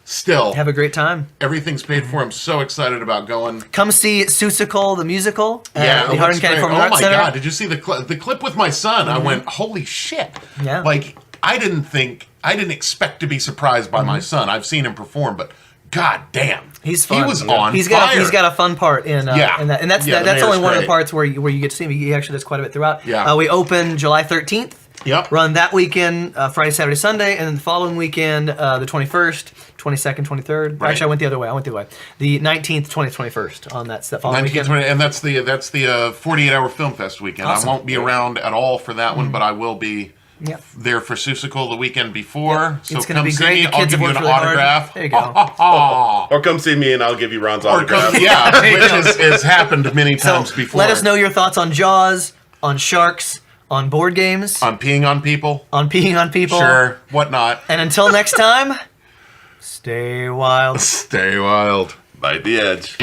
still. Have a great time. Everything's paid for. I'm so excited about going. Come see Seussical, the musical. Yeah. The Hardin County Performing Arts Center. Oh my God, did you see the clip with my son? I went, holy shit. Yeah. Like, I didn't expect to be surprised by my son. I've seen him perform, but God damn, he's fun. He was on he's fire. He's got a fun part in that, and that's only one of the parts where you get to see him. He actually does quite a bit throughout. Yeah. We open July 13th. Yep. Run that weekend, Friday, Saturday, Sunday, and then the following weekend, the 21st, 22nd, 23rd. Right. Actually, I went the other way. The 19th, 20th, 21st on that following weekend. 20, and that's the 48-hour Film Fest weekend. Awesome. I won't be around at all for that one, but I will be. Yep. There for Seussical the weekend before. Yep. So it's going to be see great. me. The I'll kids give you have an worked really autograph. Hard. There you go. Or come see me and I'll give you Ron's autograph. Which has happened many times before. Let us know your thoughts on Jaws, on sharks, on board games. On peeing on people. Sure, whatnot. And until next time, stay wild. Stay wild. Bite the edge.